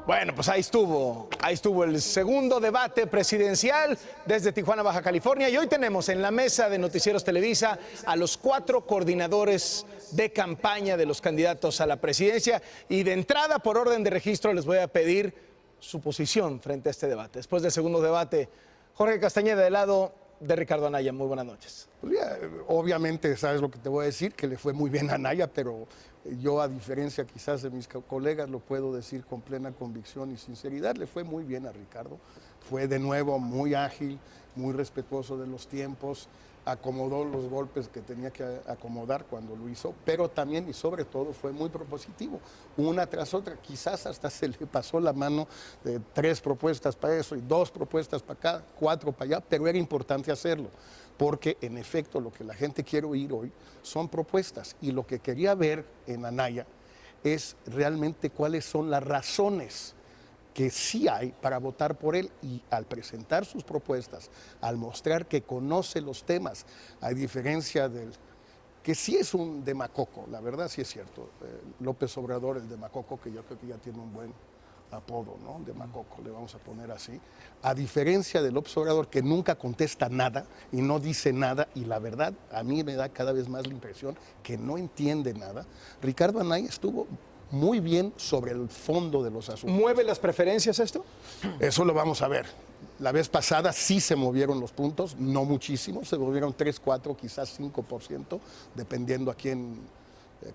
Bueno, pues ahí estuvo el segundo debate presidencial desde Tijuana, Baja California. Y hoy tenemos en la mesa de Noticieros Televisa a los 4 coordinadores de campaña de los candidatos a la presidencia. Y de entrada, por orden de registro, les voy a pedir su posición frente a este debate. Después del segundo debate, Jorge Castañeda, del lado de Ricardo Anaya. Muy buenas noches. Pues ya, obviamente, sabes lo que te voy a decir, que le fue muy bien a Anaya, pero yo, a diferencia quizás de mis colegas, lo puedo decir con plena convicción y sinceridad, le fue muy bien a Ricardo. Fue de nuevo muy ágil, muy respetuoso de los tiempos, acomodó los golpes que tenía que acomodar cuando lo hizo, pero también y sobre todo fue muy propositivo, una tras otra. Quizás hasta se le pasó la mano de 3 propuestas para eso y 2 propuestas para acá, 4 para allá, pero era importante hacerlo, porque en efecto lo que la gente quiere oír hoy son propuestas, y lo que quería ver en Anaya es realmente cuáles son las razones que sí hay para votar por él, y al presentar sus propuestas, al mostrar que conoce los temas, a diferencia del que sí es un demacoco, la verdad sí es cierto, López Obrador, el demacoco, que yo creo que ya tiene un buen apodo, ¿no? Demacoco, le vamos a poner así, a diferencia de López Obrador, que nunca contesta nada y no dice nada, y la verdad a mí me da cada vez más la impresión que no entiende nada. Ricardo Anaya estuvo muy bien sobre el fondo de los asuntos. ¿Mueve las preferencias esto? Eso lo vamos a ver. La vez pasada sí se movieron los puntos, no muchísimo, se movieron 3, 4, quizás 5%, dependiendo a qué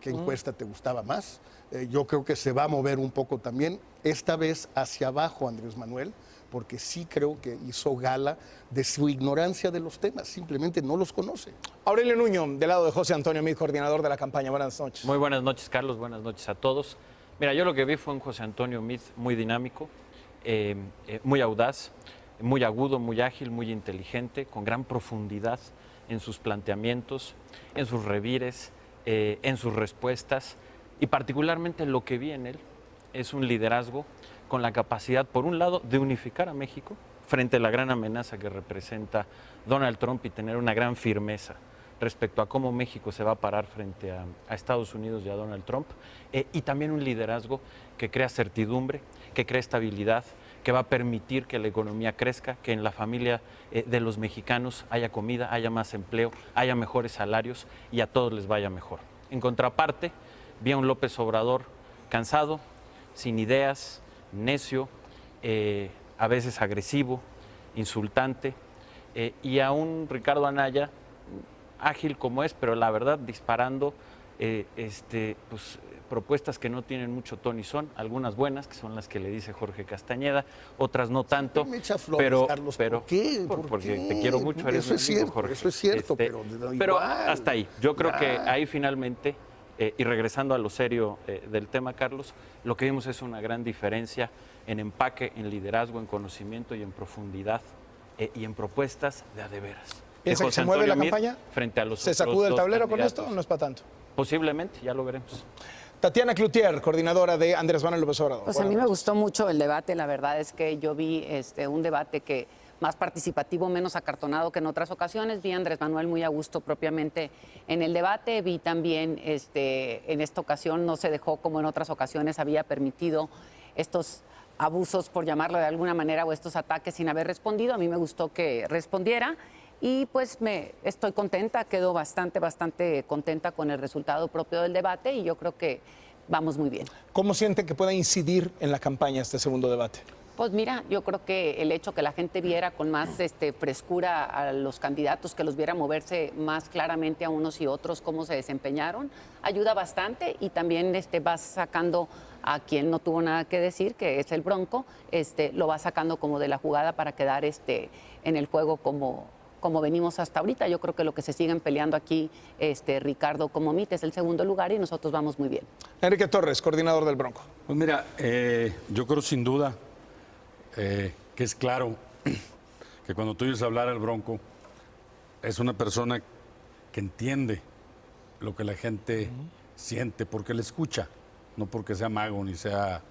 encuesta te gustaba más. Yo creo que se va a mover un poco también, esta vez hacia abajo Andrés Manuel, porque sí creo que hizo gala de su ignorancia de los temas, simplemente no los conoce. Aurelio Nuño, del lado de José Antonio Meade, coordinador de la campaña. Buenas noches. Muy buenas noches, Carlos. Buenas noches a todos. Mira, yo lo que vi fue un José Antonio Meade muy dinámico, muy audaz, muy agudo, muy ágil, muy inteligente, con gran profundidad en sus planteamientos, en sus revires, en sus respuestas, y particularmente lo que vi en él es un liderazgo con la capacidad, por un lado, de unificar a México frente a la gran amenaza que representa Donald Trump, y tener una gran firmeza respecto a cómo México se va a parar frente a Estados Unidos y a Donald Trump, y también un liderazgo que crea certidumbre, que crea estabilidad, que va a permitir que la economía crezca, que en la familia de los mexicanos haya comida, haya más empleo, haya mejores salarios y a todos les vaya mejor. En contraparte, vi a un López Obrador cansado, sin ideas, necio, a veces agresivo, insultante, y a un Ricardo Anaya ágil como es, pero la verdad disparando pues, propuestas que no tienen mucho ton y son, algunas buenas, que son las que le dice Jorge Castañeda, otras no tanto. Me echa flores, Carlos, pero ¿por qué? Porque te quiero mucho, eres eso mi es amigo, cierto, Jorge. eso es cierto, pero hasta ahí. Yo creo que ahí finalmente, y regresando a lo serio del tema, Carlos, lo que vimos es una gran diferencia en empaque, en liderazgo, en conocimiento y en profundidad, y en propuestas de a de veras. ¿Piensa que se mueve la campaña? Frente a los ¿Se otros sacude el dos tablero con candidatos. esto o no es para tanto? Posiblemente, ya lo veremos. Tatiana Cloutier, coordinadora de Andrés Manuel López Obrador. Pues a mí me gustó mucho el debate. La verdad es que yo vi un debate que más participativo, menos acartonado que en otras ocasiones. Vi a Andrés Manuel muy a gusto propiamente en el debate. Vi también en esta ocasión no se dejó, como en otras ocasiones había permitido, estos abusos, por llamarlo de alguna manera, o estos ataques sin haber respondido. A mí me gustó que respondiera. Y pues estoy contenta, quedo bastante contenta con el resultado propio del debate, y yo creo que vamos muy bien. ¿Cómo siente que pueda incidir en la campaña este segundo debate? Pues mira, yo creo que el hecho que la gente viera con más frescura a los candidatos, que los viera moverse más claramente a unos y otros, cómo se desempeñaron, ayuda bastante, y también vas sacando a quien no tuvo nada que decir, que es el Bronco, lo va sacando como de la jugada para quedar en el juego como venimos hasta ahorita. Yo creo que lo que se siguen peleando aquí, Ricardo como Meade, es el segundo lugar, y nosotros vamos muy bien. Enrique Torres, coordinador del Bronco. Pues mira, yo creo sin duda que es claro que cuando tú oyes hablar al Bronco, es una persona que entiende lo que la gente siente, porque le escucha, no porque sea mago ni sea...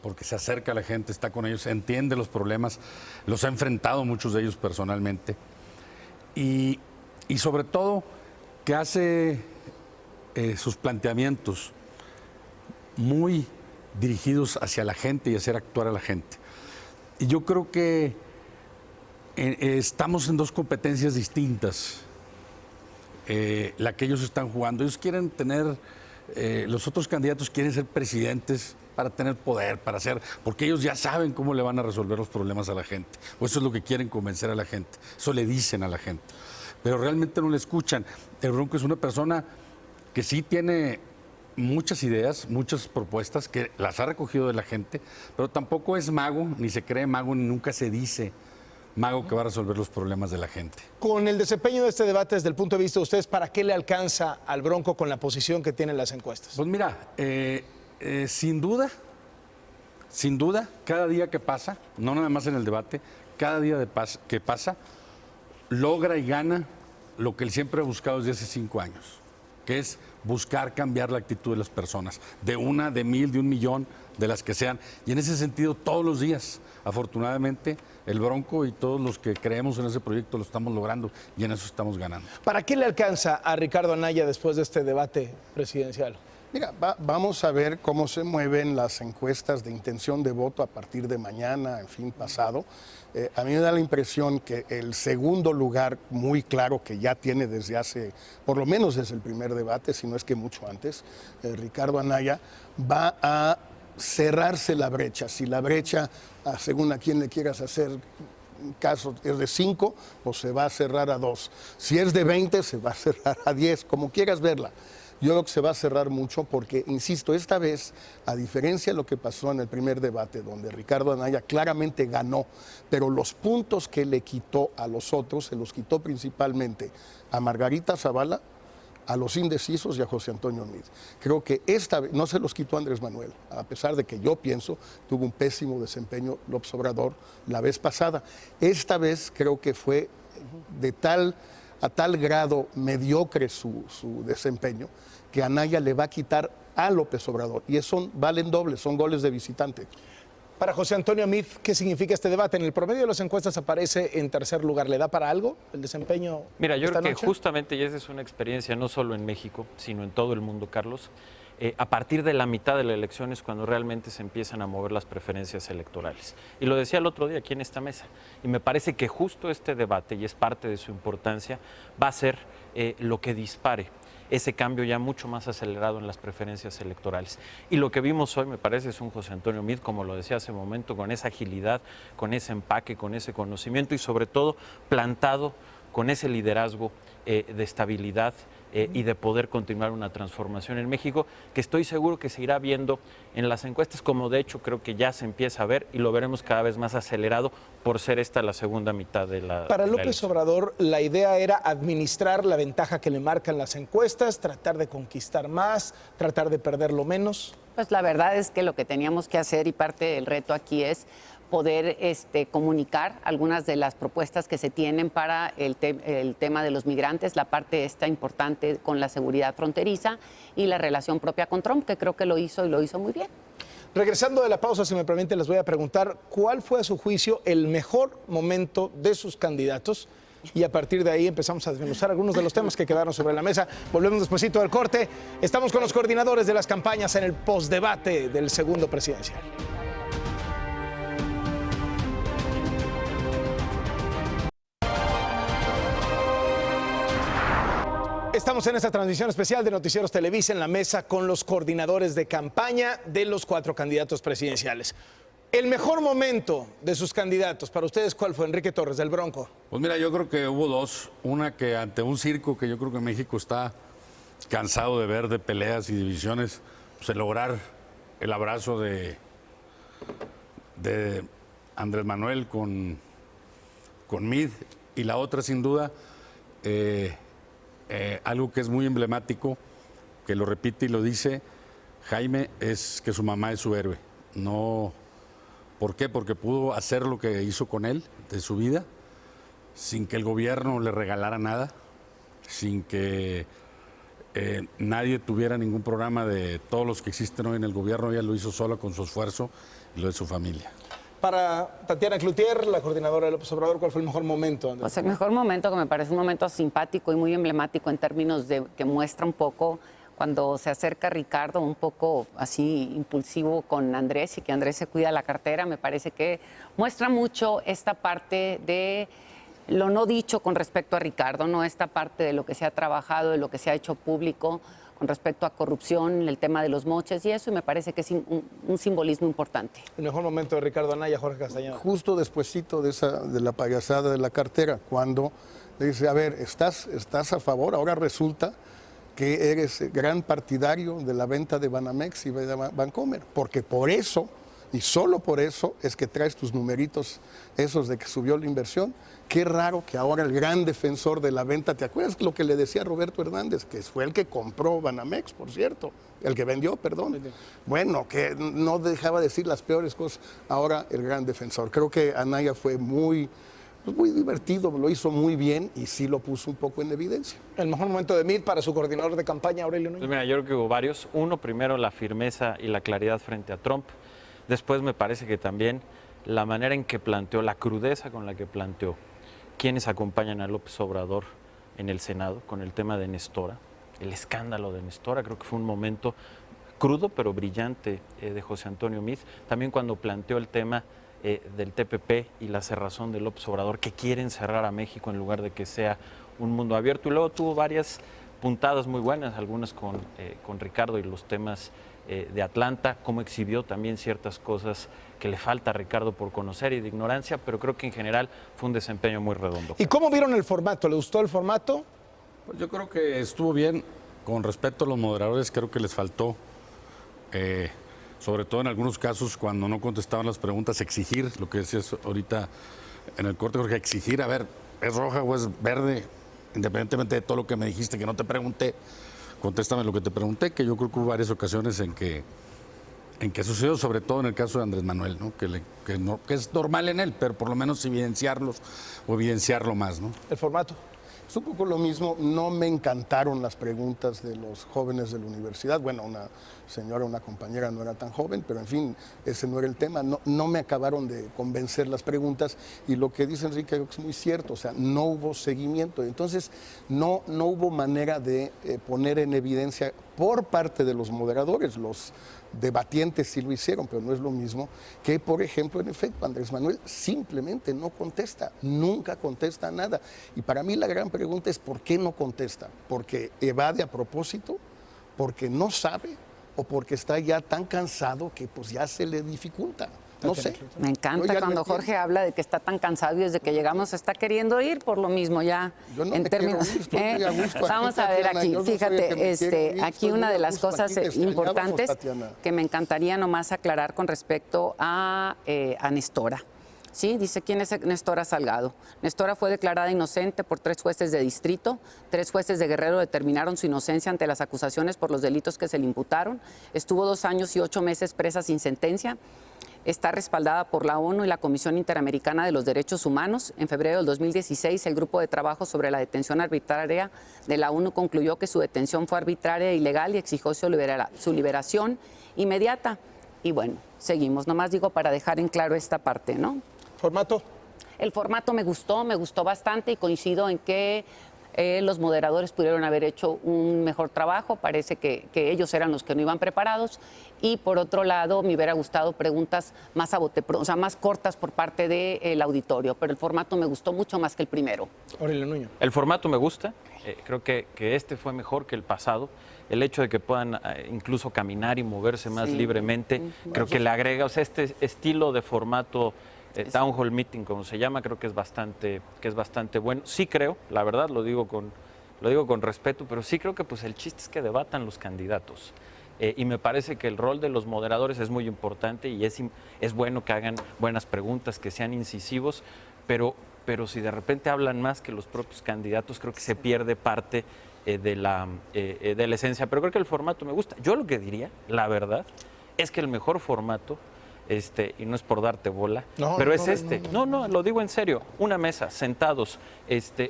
porque se acerca a la gente, está con ellos, entiende los problemas, los ha enfrentado muchos de ellos personalmente, y sobre todo que hace sus planteamientos muy dirigidos hacia la gente y hacer actuar a la gente. Y yo creo que estamos en dos competencias distintas, la que ellos están jugando. Ellos quieren tener, los otros candidatos quieren ser presidentes para tener poder, para hacer, porque ellos ya saben cómo le van a resolver los problemas a la gente. O eso es lo que quieren convencer a la gente, eso le dicen a la gente. Pero realmente no le escuchan. El Bronco es una persona que sí tiene muchas ideas, muchas propuestas, que las ha recogido de la gente, pero tampoco es mago, ni se cree mago, ni nunca se dice mago que va a resolver los problemas de la gente. Con el desempeño de este debate desde el punto de vista de ustedes, ¿para qué le alcanza al Bronco con la posición que tienen las encuestas? Pues mira, sin duda, cada día que pasa, no nada más en el debate, cada día que pasa, logra y gana lo que él siempre ha buscado desde hace 5 años, que es buscar cambiar la actitud de las personas, de una, de 1000, de 1,000,000, de las que sean. Y en ese sentido, todos los días, afortunadamente, el Bronco y todos los que creemos en ese proyecto lo estamos logrando y en eso estamos ganando. ¿Para qué le alcanza a Ricardo Anaya después de este debate presidencial? Mira, vamos a ver cómo se mueven las encuestas de intención de voto a partir de mañana, en fin, pasado. A mí me da la impresión que el segundo lugar muy claro que ya tiene desde hace, por lo menos desde el primer debate, si no es que mucho antes, Ricardo Anaya, va a cerrarse la brecha. Si la brecha, según a quien le quieras hacer caso, es de 5, pues se va a cerrar a 2. Si es de 20, se va a cerrar a 10, como quieras verla. Yo creo que se va a cerrar mucho porque, insisto, esta vez, a diferencia de lo que pasó en el primer debate, donde Ricardo Anaya claramente ganó, pero los puntos que le quitó a los otros, se los quitó principalmente a Margarita Zavala, a los indecisos y a José Antonio Meade. Creo que esta vez no se los quitó Andrés Manuel, a pesar de que yo pienso tuvo un pésimo desempeño López Obrador la vez pasada. Esta vez creo que fue a tal grado mediocre su desempeño que Anaya le va a quitar a López Obrador. Y eso valen doble, son goles de visitante. Para José Antonio Meade, ¿qué significa este debate? En el promedio de las encuestas aparece en tercer lugar. ¿Le da para algo el desempeño? Mira, yo creo que noche? justamente, y esa es una experiencia no solo en México, sino en todo el mundo, Carlos, a partir de la mitad de la elección es cuando realmente se empiezan a mover las preferencias electorales. Y lo decía el otro día aquí en esta mesa. Y me parece que justo este debate, y es parte de su importancia, va a ser lo que dispare ese cambio ya mucho más acelerado en las preferencias electorales. Y lo que vimos hoy, me parece, es un José Antonio Meade, como lo decía hace un momento, con esa agilidad, con ese empaque, con ese conocimiento y sobre todo plantado con ese liderazgo de estabilidad y de poder continuar una transformación en México, que estoy seguro que se irá viendo en las encuestas, como de hecho creo que ya se empieza a ver y lo veremos cada vez más acelerado por ser esta la segunda mitad de la Para de la López elección. Obrador, la idea era administrar la ventaja que le marcan las encuestas, tratar de conquistar más, tratar de perderlo menos. Pues la verdad es que lo que teníamos que hacer y parte del reto aquí es poder comunicar algunas de las propuestas que se tienen para el tema de los migrantes, la parte esta importante con la seguridad fronteriza y la relación propia con Trump, que creo que lo hizo y lo hizo muy bien. Regresando de la pausa, si me permite, les voy a preguntar cuál fue a su juicio el mejor momento de sus candidatos y a partir de ahí empezamos a desmenuzar algunos de los temas que quedaron sobre la mesa. Volvemos despuesito del corte. Estamos con los coordinadores de las campañas en el postdebate del segundo presidencial. Estamos en esta transmisión especial de Noticieros Televisa en la mesa con los coordinadores de campaña de los 4 candidatos presidenciales. El mejor momento de sus candidatos, para ustedes, ¿cuál fue? Enrique Torres, del Bronco. Pues mira, yo creo que hubo dos. Una que ante un circo que yo creo que México está cansado de ver, de peleas y divisiones, pues el lograr el abrazo de Andrés Manuel con Meade. Y la otra, sin duda, algo que es muy emblemático, que lo repite y lo dice Jaime, es que su mamá es su héroe. No, ¿por qué? Porque pudo hacer lo que hizo con él, de su vida, sin que el gobierno le regalara nada, sin que nadie tuviera ningún programa de todos los que existen hoy en el gobierno. Ella lo hizo sola con su esfuerzo y lo de su familia. Para Tatiana Cloutier, la coordinadora de López Obrador, ¿cuál fue el mejor momento? Pues el mejor momento, que me parece un momento simpático y muy emblemático en términos de que muestra un poco cuando se acerca Ricardo un poco así impulsivo con Andrés y que Andrés se cuida la cartera, me parece que muestra mucho esta parte de lo no dicho con respecto a Ricardo, ¿no? Esta parte de lo que se ha trabajado, de lo que se ha hecho público con respecto a corrupción, el tema de los moches y eso, y me parece que es un simbolismo importante. El mejor momento de Ricardo Anaya, Jorge Castañeda. Justo despuesito de la payasada de la cartera, cuando le dice, a ver, ¿estás a favor? Ahora resulta que eres gran partidario de la venta de Banamex y de Bancomer, porque por eso, y solo por eso, es que traes tus numeritos esos de que subió la inversión. Qué raro que ahora el gran defensor de la venta, ¿te acuerdas lo que le decía Roberto Hernández? Que fue el que compró Banamex, por cierto, el que vendió, perdón. Bueno, que no dejaba de decir las peores cosas, ahora el gran defensor. Creo que Anaya fue muy divertido, lo hizo muy bien y sí lo puso un poco en evidencia. El mejor momento de Meade para su coordinador de campaña, Aurelio Nuño. Pues mira, yo creo que hubo varios. Uno, primero, la firmeza y la claridad frente a Trump. Después me parece que también la manera en que planteó, la crudeza con la que planteó quienes acompañan a López Obrador en el Senado con el tema de Nestora, el escándalo de Nestora, creo que fue un momento crudo pero brillante de José Antonio Meade. También cuando planteó el tema del TPP y la cerrazón de López Obrador, que quieren cerrar a México en lugar de que sea un mundo abierto. Y luego tuvo varias puntadas muy buenas, algunas con Ricardo y los temas de Atlanta, cómo exhibió también ciertas cosas que le falta a Ricardo por conocer y de ignorancia, pero creo que en general fue un desempeño muy redondo. ¿Y cómo vieron el formato? ¿Le gustó el formato? Pues yo creo que estuvo bien. Con respecto a los moderadores, creo que les faltó, sobre todo en algunos casos, cuando no contestaban las preguntas, exigir, lo que decías ahorita en el corte, Jorge, exigir, a ver, ¿es roja o es verde? Independientemente de todo lo que me dijiste, que no te pregunté, contéstame lo que te pregunté, que yo creo que hubo varias ocasiones en que sucedió, sobre todo en el caso de Andrés Manuel, ¿no? Que es normal en él, pero por lo menos evidenciarlo más, ¿no? El formato. Es un poco lo mismo, no me encantaron las preguntas de los jóvenes de la universidad. Bueno, una señora, una compañera no era tan joven, pero en fin, ese no era el tema. No me acabaron de convencer las preguntas y lo que dice Enrique es muy cierto, o sea, no hubo seguimiento. Entonces, no hubo manera de poner en evidencia por parte de los moderadores, los debatientes sí lo hicieron, pero no es lo mismo que, por ejemplo, en efecto, Andrés Manuel simplemente no contesta, nunca contesta nada. Y para mí la gran pregunta es ¿por qué no contesta? ¿Porque evade a propósito? ¿Porque no sabe? ¿O porque está ya tan cansado que pues ya se le dificulta? No sé. Me encanta cuando Jorge habla de que está tan cansado y desde que llegamos está queriendo ir por lo mismo ya. Yo no en me términos. quiero ir, estoy a gusto aquí, Vamos a ver Tatiana, aquí, yo no soy el que fíjate, me quiero ir, aquí estoy una muy de a las gusto cosas aquí, te extrañábamos, importantes Tatiana. que me encantaría nomás aclarar con respecto a Nestora. Sí, dice quién es Nestora Salgado. Nestora fue declarada inocente por 3 jueces de distrito. 3 jueces de Guerrero determinaron su inocencia ante las acusaciones por los delitos que se le imputaron. Estuvo 2 años y 8 meses presa sin sentencia. Está respaldada por la ONU y la Comisión Interamericana de los Derechos Humanos. En febrero del 2016, el Grupo de Trabajo sobre la Detención Arbitraria de la ONU concluyó que su detención fue arbitraria e ilegal y exigió su liberación inmediata. Y bueno, seguimos. Nomás digo para dejar en claro esta parte, ¿no? ¿Formato? El formato me gustó bastante y coincido en que los moderadores pudieron haber hecho un mejor trabajo. Parece que ellos eran los que no iban preparados. Y por otro lado, me hubiera gustado preguntas más más cortas por parte del auditorio. Pero el formato me gustó mucho más que el primero. Aurelio Nuño. El formato me gusta, creo que este fue mejor que el pasado. El hecho de que puedan incluso caminar y moverse más libremente, creo que le agrega, o sea, este estilo de formato Town Hall Meeting, como se llama, creo que es bastante bueno. Sí creo, la verdad, lo digo con respeto, pero sí creo que pues el chiste es que debatan los candidatos. Y me parece que el rol de los moderadores es muy importante y es bueno que hagan buenas preguntas, que sean incisivos, pero si de repente hablan más que los propios candidatos, creo que se pierde parte de la esencia. Pero creo que el formato me gusta. Yo lo que diría, la verdad, es que el mejor formato, y no es por darte bola, pero es este. No, lo digo en serio. Una mesa, sentados,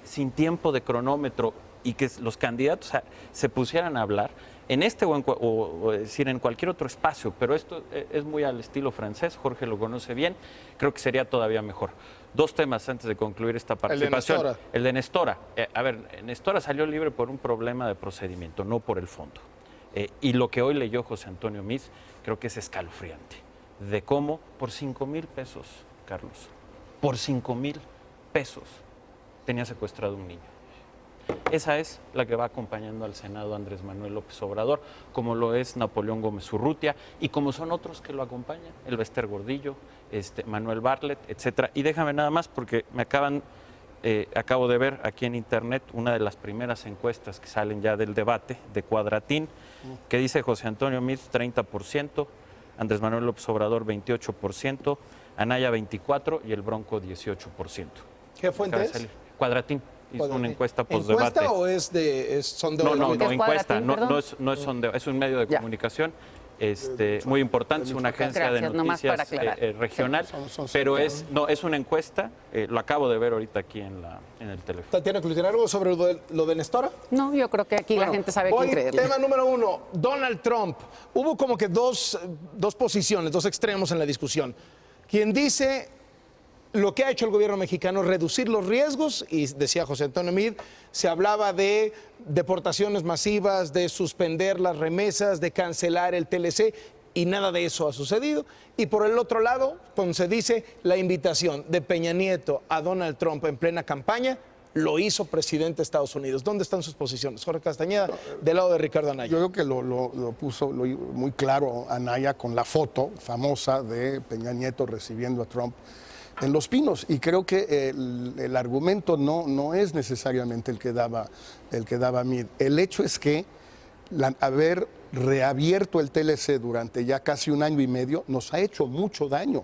sin tiempo de cronómetro y que los candidatos se pusieran a hablar en o decir en cualquier otro espacio, pero esto es muy al estilo francés, Jorge lo conoce bien, creo que sería todavía mejor. 2 temas antes de concluir esta participación. El de Nestora. A ver, Nestora salió libre por un problema de procedimiento, no por el fondo. Y lo que hoy leyó José Antonio Meade creo que es escalofriante, de cómo por 5,000 pesos, Carlos, por 5,000 pesos tenía secuestrado un niño. Esa es la que va acompañando al Senado Andrés Manuel López Obrador, como lo es Napoleón Gómez Urrutia y como son otros que lo acompañan, el Bester Gordillo, Manuel Bartlett, etcétera. Y déjame nada más porque acabo de ver aquí en internet una de las primeras encuestas que salen ya del debate de Cuadratín, que dice José Antonio Meade 30%, Andrés Manuel López Obrador 28%, Anaya 24% y el Bronco 18%. ¿Qué fuente es? Cuadratín. Hizo una encuesta postdebate. ¿Encuesta o es sondeo? No, ¿Qué es encuesta, Cuadratín, no perdón? es sondeo, es un medio de Ya. comunicación muy importante, es una agencia Gracias, de nomás para noticias aclarar. regional, pero es una encuesta, lo acabo de ver ahorita aquí en el teléfono. ¿Tatiana Cloutier, algo sobre lo de Nestora? No, yo creo que aquí la gente sabe quién creerle. Tema número 1, Donald Trump. Hubo como que dos posiciones, dos extremos en la discusión. Quien dice lo que ha hecho el gobierno mexicano, reducir los riesgos, y decía José Antonio Meade, se hablaba de deportaciones masivas, de suspender las remesas, de cancelar el TLC, y nada de eso ha sucedido. Y por el otro lado, cuando se dice la invitación de Peña Nieto a Donald Trump en plena campaña, lo hizo presidente de Estados Unidos. ¿Dónde están sus posiciones? Jorge Castañeda, del lado de Ricardo Anaya. Yo creo que lo puso muy claro Anaya con la foto famosa de Peña Nieto recibiendo a Trump en Los Pinos, y creo que el argumento no es necesariamente el que daba Meade. El hecho es que haber reabierto el TLC durante ya casi 1 año y medio nos ha hecho mucho daño.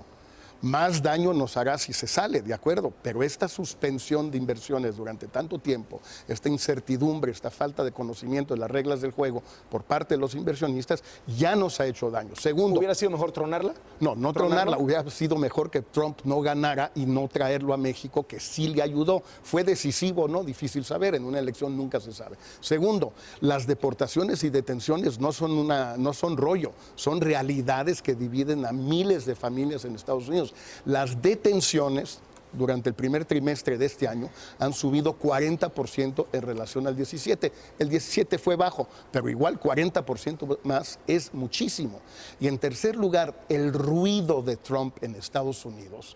Más daño nos hará si se sale, de acuerdo, pero esta suspensión de inversiones durante tanto tiempo, esta incertidumbre, esta falta de conocimiento de las reglas del juego por parte de los inversionistas, ya nos ha hecho daño. Segundo, ¿Hubiera sido mejor tronarla? no tronarla, hubiera sido mejor que Trump no ganara y no traerlo a México, que sí le ayudó. ¿Fue decisivo o no? Difícil saber, en una elección nunca se sabe. Segundo, las deportaciones y detenciones no son rollo, son realidades que dividen a miles de familias en Estados Unidos. Las detenciones durante el primer trimestre de este año han subido 40% en relación al 17. El 17 fue bajo, pero igual 40% más es muchísimo. Y en tercer lugar, el ruido de Trump en Estados Unidos.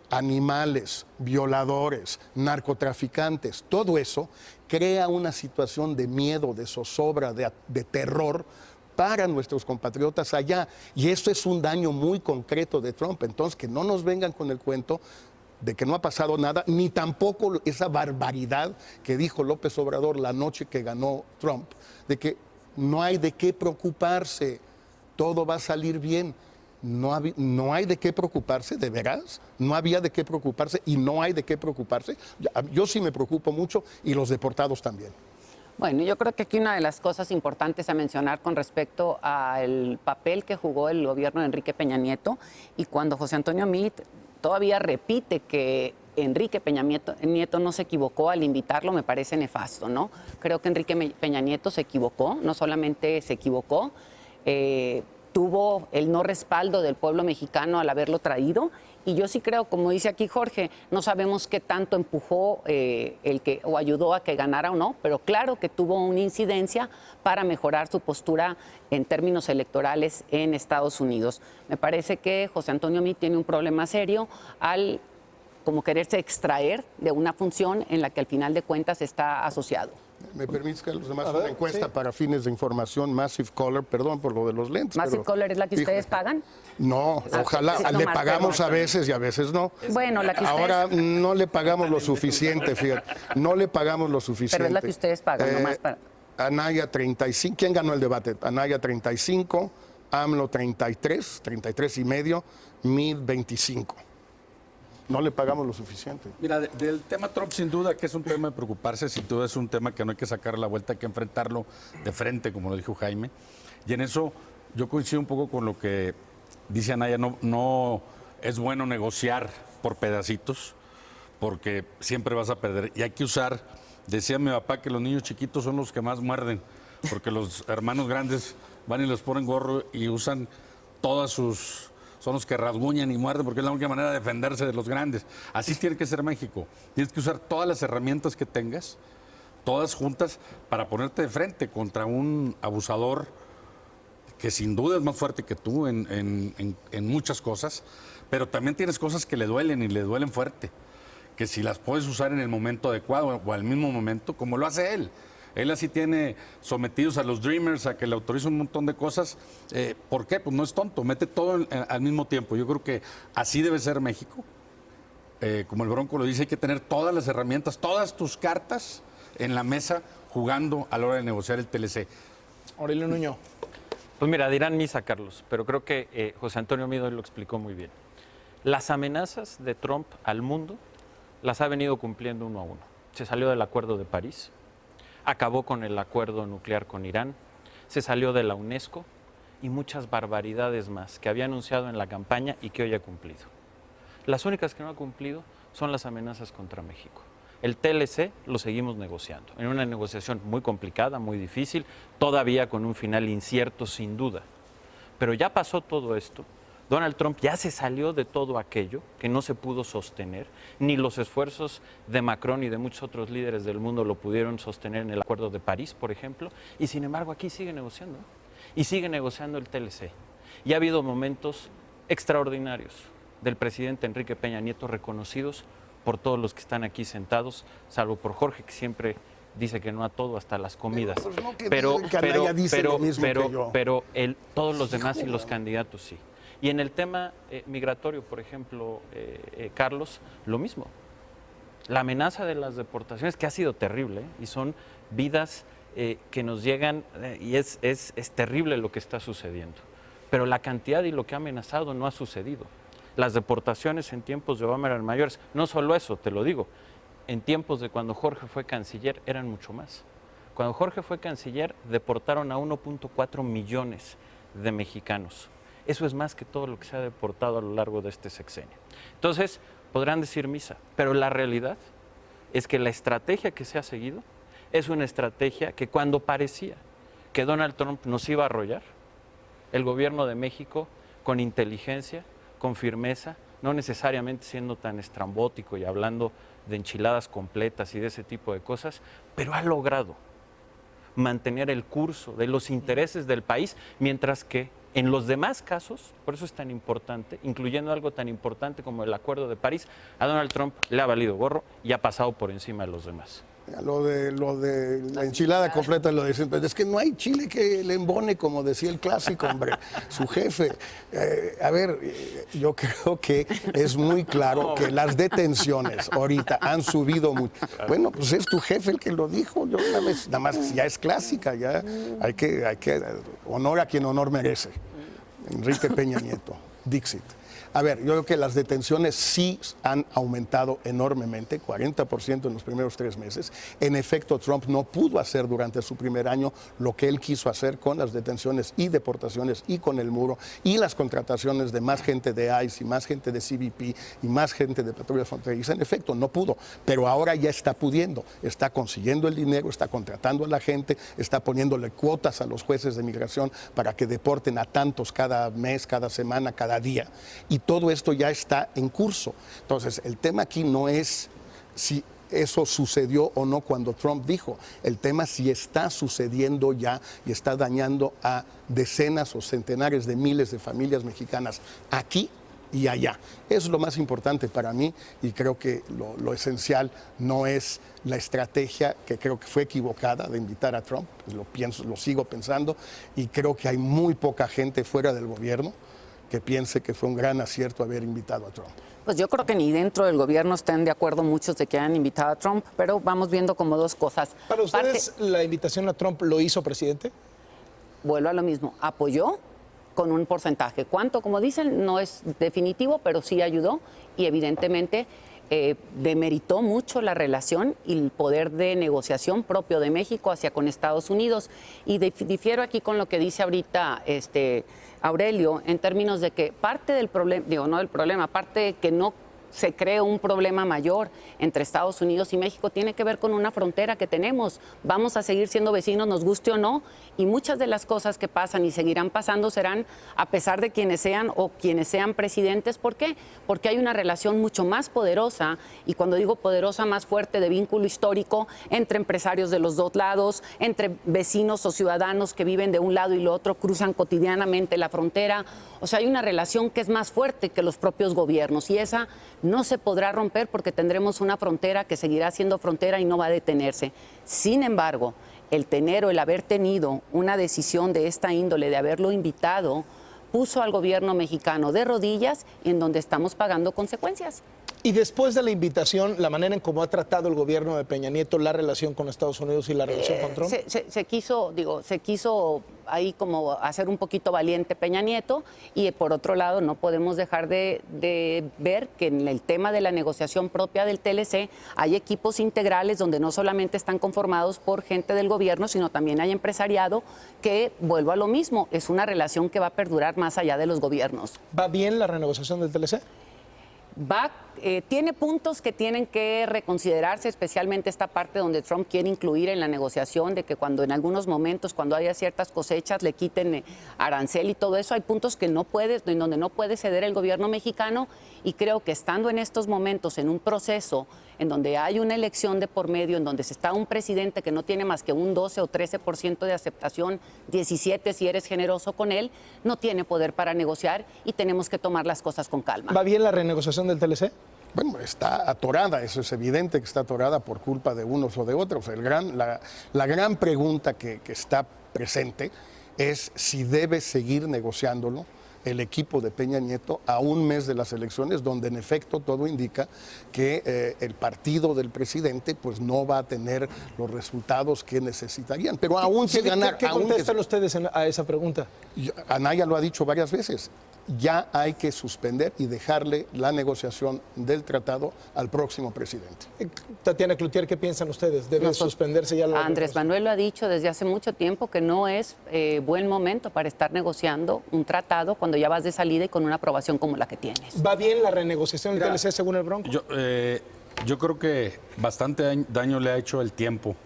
Animales, violadores, narcotraficantes, todo eso crea una situación de miedo, de zozobra, de terror para nuestros compatriotas allá. Y esto es un daño muy concreto de Trump. Entonces, que no nos vengan con el cuento de que no ha pasado nada, ni tampoco esa barbaridad que dijo López Obrador la noche que ganó Trump, de que no hay de qué preocuparse, todo va a salir bien. No hay de qué preocuparse, ¿de veras? No había de qué preocuparse y no hay de qué preocuparse. Yo sí me preocupo mucho y los deportados también. Bueno, yo creo que aquí una de las cosas importantes a mencionar con respecto al papel que jugó el gobierno de Enrique Peña Nieto, y cuando José Antonio Meade todavía repite que Enrique Peña Nieto no se equivocó al invitarlo, me parece nefasto, ¿no? Creo que Enrique Peña Nieto se equivocó, no solamente se equivocó, tuvo el no respaldo del pueblo mexicano al haberlo traído. Y yo sí creo, como dice aquí Jorge, no sabemos qué tanto empujó o ayudó a que ganara o no, pero claro que tuvo una incidencia para mejorar su postura en términos electorales en Estados Unidos. Me parece que José Antonio Meade tiene un problema serio al como quererse extraer de una función en la que al final de cuentas está asociado. ¿Me permites que los demás una encuesta para fines de información? Massive Caller, perdón por lo de los lentes. ¿Massive Caller es la que ustedes pagan? No, ojalá. sí, Le nomás, pagamos perdón. a veces y a veces no. Bueno, la que ustedes... Ahora no le pagamos lo suficiente, fíjate. No le pagamos lo suficiente. Pero es la que ustedes pagan, nomás para... Anaya 35. ¿Quién ganó el debate? Anaya 35, AMLO 33 y medio, Meade 25. No le pagamos lo suficiente. Mira, del tema Trump, sin duda que es un tema de preocuparse, sin duda es un tema que no hay que sacar la vuelta, hay que enfrentarlo de frente, como lo dijo Jaime. Y en eso yo coincido un poco con lo que dice Anaya, no es bueno negociar por pedacitos, porque siempre vas a perder. Y hay que usar, decía mi papá, que los niños chiquitos son los que más muerden, porque los hermanos grandes van y les ponen gorro y usan todas sus... son los que rasguñan y muerden porque es la única manera de defenderse de los grandes. Así tiene que ser México. Tienes que usar todas las herramientas que tengas, todas juntas, para ponerte de frente contra un abusador que sin duda es más fuerte que tú en muchas cosas, pero también tienes cosas que le duelen y le duelen fuerte, que si las puedes usar en el momento adecuado o al mismo momento, como lo hace él. Él así tiene sometidos a los Dreamers, a que le autoriza un montón de cosas. ¿Por qué? Pues no es tonto, mete todo al mismo tiempo. Yo creo que así debe ser México. Como el Bronco lo dice, hay que tener todas las herramientas, todas tus cartas en la mesa jugando a la hora de negociar el TLC. Aurelio Nuño. Pues mira, dirán misa, Carlos, pero creo que José Antonio Meade lo explicó muy bien. Las amenazas de Trump al mundo las ha venido cumpliendo uno a uno. Se salió del Acuerdo de París, acabó con el acuerdo nuclear con Irán, se salió de la UNESCO y muchas barbaridades más que había anunciado en la campaña y que hoy ha cumplido. Las únicas que no ha cumplido son las amenazas contra México. El TLC lo seguimos negociando, en una negociación muy complicada, muy difícil, todavía con un final incierto sin duda. Pero ya pasó todo esto. Donald Trump ya se salió de todo aquello que no se pudo sostener, ni los esfuerzos de Macron y de muchos otros líderes del mundo lo pudieron sostener en el Acuerdo de París, por ejemplo, y sin embargo aquí sigue negociando, y sigue negociando el TLC. Y ha habido momentos extraordinarios del presidente Enrique Peña Nieto reconocidos por todos los que están aquí sentados, salvo por Jorge, que siempre dice que no a todo, hasta las comidas. Pero todos los demás y los candidatos sí. Y en el tema migratorio, por ejemplo, Carlos, lo mismo. La amenaza de las deportaciones, que ha sido terrible, y son vidas que nos llegan, y es terrible lo que está sucediendo. Pero la cantidad y lo que ha amenazado no ha sucedido. Las deportaciones en tiempos de Obama eran mayores. No solo eso, te lo digo, en tiempos de cuando Jorge fue canciller eran mucho más. Cuando Jorge fue canciller, deportaron a 1.4 millones de mexicanos. Eso es más que todo lo que se ha deportado a lo largo de este sexenio. Entonces, podrán decir misa, pero la realidad es que la estrategia que se ha seguido es una estrategia que cuando parecía que Donald Trump nos iba a arrollar, el gobierno de México, con inteligencia, con firmeza, no necesariamente siendo tan estrambótico y hablando de enchiladas completas y de ese tipo de cosas, pero ha logrado mantener el curso de los intereses del país, mientras que en los demás casos, por eso es tan importante, incluyendo algo tan importante como el Acuerdo de París, a Donald Trump le ha valido gorro y ha pasado por encima de los demás. Lo de la enchilada completa lo de siempre. Es que no hay chile que le embone, como decía el clásico, hombre, su jefe. Yo creo que es muy claro que las detenciones ahorita han subido mucho. Bueno, pues es tu jefe el que lo dijo. Yo nada más ya es clásica, ya hay que honor a quien honor merece. Enrique Peña Nieto, Dixit. Yo creo que las detenciones sí han aumentado enormemente, 40% en los primeros 3 meses. En efecto, Trump no pudo hacer durante su primer año lo que él quiso hacer con las detenciones y deportaciones y con el muro y las contrataciones de más gente de ICE y más gente de CBP y más gente de patrulla fronteriza. En efecto, no pudo, pero ahora ya está pudiendo. Está consiguiendo el dinero, está contratando a la gente, está poniéndole cuotas a los jueces de migración para que deporten a tantos cada mes, cada semana, cada día. Y todo esto ya está en curso. Entonces, el tema aquí no es si eso sucedió o no cuando Trump dijo. El tema si está sucediendo ya y está dañando a decenas o centenares de miles de familias mexicanas aquí y allá. Eso es lo más importante para mí y creo que lo esencial no es la estrategia que creo que fue equivocada de invitar a Trump. Lo sigo pensando y creo que hay muy poca gente fuera del gobierno que piense que fue un gran acierto haber invitado a Trump. Pues yo creo que ni dentro del gobierno están de acuerdo muchos de que hayan invitado a Trump, pero vamos viendo como dos cosas. ¿Para ustedes la invitación a Trump lo hizo presidente? Vuelvo a lo mismo, apoyó con un porcentaje. ¿Cuánto? Como dicen, no es definitivo, pero sí ayudó y evidentemente demeritó mucho la relación y el poder de negociación propio de México hacia con Estados Unidos. Y difiero aquí con lo que dice ahorita Aurelio, en términos de que parte del problema, parte de que no se cree un problema mayor entre Estados Unidos y México tiene que ver con una frontera que tenemos. Vamos a seguir siendo vecinos, nos guste o no, y muchas de las cosas que pasan y seguirán pasando serán a pesar de quienes sean o quienes sean presidentes. ¿Por qué? Porque hay una relación mucho más poderosa, y cuando digo poderosa, más fuerte, de vínculo histórico entre empresarios de los dos lados, entre vecinos o ciudadanos que viven de un lado y lo otro, cruzan cotidianamente la frontera. O sea, hay una relación que es más fuerte que los propios gobiernos, y esa no se podrá romper porque tendremos una frontera que seguirá siendo frontera y no va a detenerse. Sin embargo, el tener o el haber tenido una decisión de esta índole, de haberlo invitado, puso al gobierno mexicano de rodillas, en donde estamos pagando consecuencias. Y después de la invitación, la manera en cómo ha tratado el gobierno de Peña Nieto la relación con Estados Unidos y la relación con Trump. Se quiso ahí como hacer un poquito valiente Peña Nieto, y por otro lado no podemos dejar de ver que en el tema de la negociación propia del TLC hay equipos integrales donde no solamente están conformados por gente del gobierno, sino también hay empresariado que, vuelvo a lo mismo, es una relación que va a perdurar más allá de los gobiernos. ¿Va bien la renegociación del TLC? Tiene puntos que tienen que reconsiderarse, especialmente esta parte donde Trump quiere incluir en la negociación de que cuando en algunos momentos, cuando haya ciertas cosechas, le quiten arancel y todo eso. Hay puntos que en donde no puede ceder el gobierno mexicano, y creo que estando en estos momentos en un proceso en donde hay una elección de por medio, en donde se está un presidente que no tiene más que un 12 o 13% de aceptación, 17 si eres generoso con él, no tiene poder para negociar, y tenemos que tomar las cosas con calma. ¿Va bien la renegociación del TLC? Bueno, está atorada, eso es evidente que está atorada por culpa de unos o de otros. La gran pregunta que está presente es si debe seguir negociándolo el equipo de Peña Nieto a un mes de las elecciones, donde en efecto todo indica que el partido del presidente pues no va a tener los resultados que necesitarían. Pero aún se ganar... ¿Qué contestan ustedes a esa pregunta? Anaya lo ha dicho varias veces. Ya hay que suspender y dejarle la negociación del tratado al próximo presidente. Tatiana Cloutier, ¿qué piensan ustedes? ¿Debe suspenderse ya la Andrés Manuel lo ha dicho desde hace mucho tiempo que no es buen momento para estar negociando un tratado cuando ya vas de salida y con una aprobación como la que tienes. ¿Va bien la renegociación del TLC según el Bronco? Yo creo que bastante daño le ha hecho el tiempo.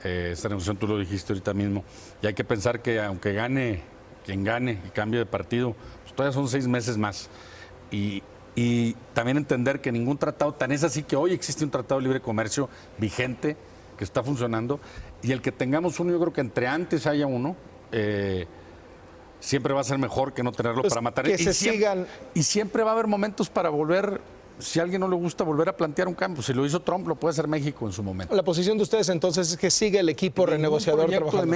Esta negociación, tú lo dijiste ahorita mismo. Y hay que pensar que aunque gane quien gane y cambie de partido, pues todavía son 6 meses más. Y también entender que ningún tratado, tan es así que hoy existe un tratado de libre comercio vigente, que está funcionando, y el que tengamos uno, yo creo que entre antes haya uno, siempre va a ser mejor que no tenerlo Pues para matar. que se sigan. Y siempre va a haber momentos para volver, si a alguien no le gusta, volver a plantear un cambio. Si lo hizo Trump, lo puede hacer México en su momento. La posición de ustedes entonces es que siga el equipo renegociador trabajando.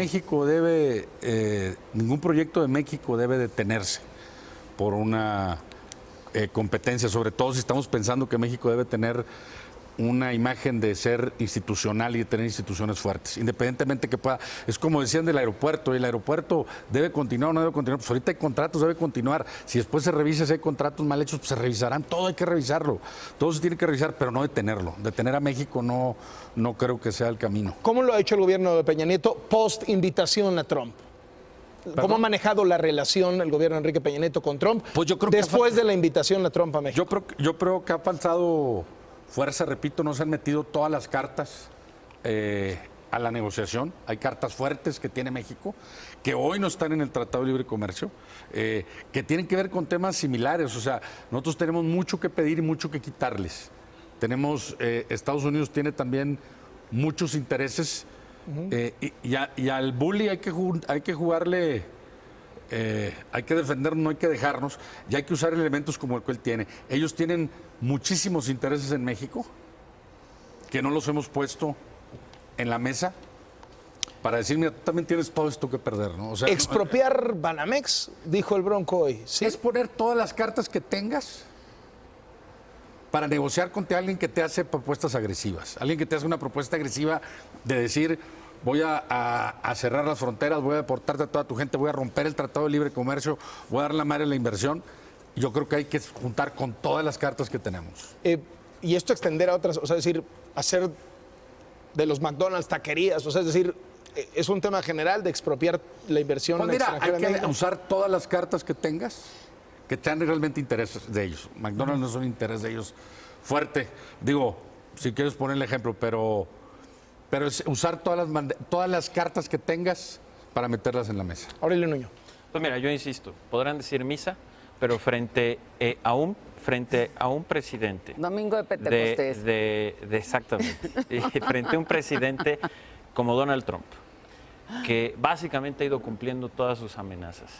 Ningún proyecto de México debe detenerse por una competencia, sobre todo si estamos pensando que México debe tener una imagen de ser institucional y de tener instituciones fuertes, independientemente que pueda. Es como decían del aeropuerto, el aeropuerto debe continuar o no debe continuar. Pues ahorita hay contratos, debe continuar. Si después se revisa si hay contratos mal hechos, pues se revisarán. Todo hay que revisarlo. Todo se tiene que revisar, pero no detenerlo. Detener a México no creo que sea el camino. ¿Cómo lo ha hecho el gobierno de Peña Nieto post invitación a Trump? ¿Cómo ha manejado la relación el gobierno de Enrique Peña Nieto con Trump Pues yo creo después de la invitación a Trump a México? Yo creo que ha faltado fuerza, repito, no se han metido todas las cartas a la negociación. Hay cartas fuertes que tiene México, que hoy no están en el Tratado de Libre Comercio, que tienen que ver con temas similares. O sea, nosotros tenemos mucho que pedir y mucho que quitarles. Estados Unidos tiene también muchos intereses, y al bully hay que jugarle, hay que defendernos, no hay que dejarnos, y hay que usar elementos como el que él tiene. Ellos tienen muchísimos intereses en México que no los hemos puesto en la mesa para decir, mira, tú también tienes todo esto que perder, ¿no? O sea, expropiar Banamex, dijo el Bronco hoy. ¿Sí? Es poner todas las cartas que tengas para negociar con alguien que te hace propuestas agresivas, alguien que te hace una propuesta agresiva de decir, voy a cerrar las fronteras, voy a deportarte a toda tu gente, voy a romper el Tratado de Libre Comercio, voy a dar la madre a la inversión. Yo creo que hay que juntar con todas las cartas que tenemos. Y esto extender a otras, o sea, es decir, hacer de los McDonald's taquerías, o sea, es decir, es un tema general de expropiar la inversión Pues mira, extranjera. hay que usar todas las cartas que tengas que sean realmente intereses de ellos. McDonald's no es un interés de ellos fuerte. Digo, si quieres poner el ejemplo, pero es usar todas las cartas que tengas para meterlas en la mesa. Aurelio Nuño. Pues mira, yo insisto, podrán decir misa, pero frente a un presidente. Domingo de Pentecostés. Exactamente. Frente a un presidente como Donald Trump, que básicamente ha ido cumpliendo todas sus amenazas,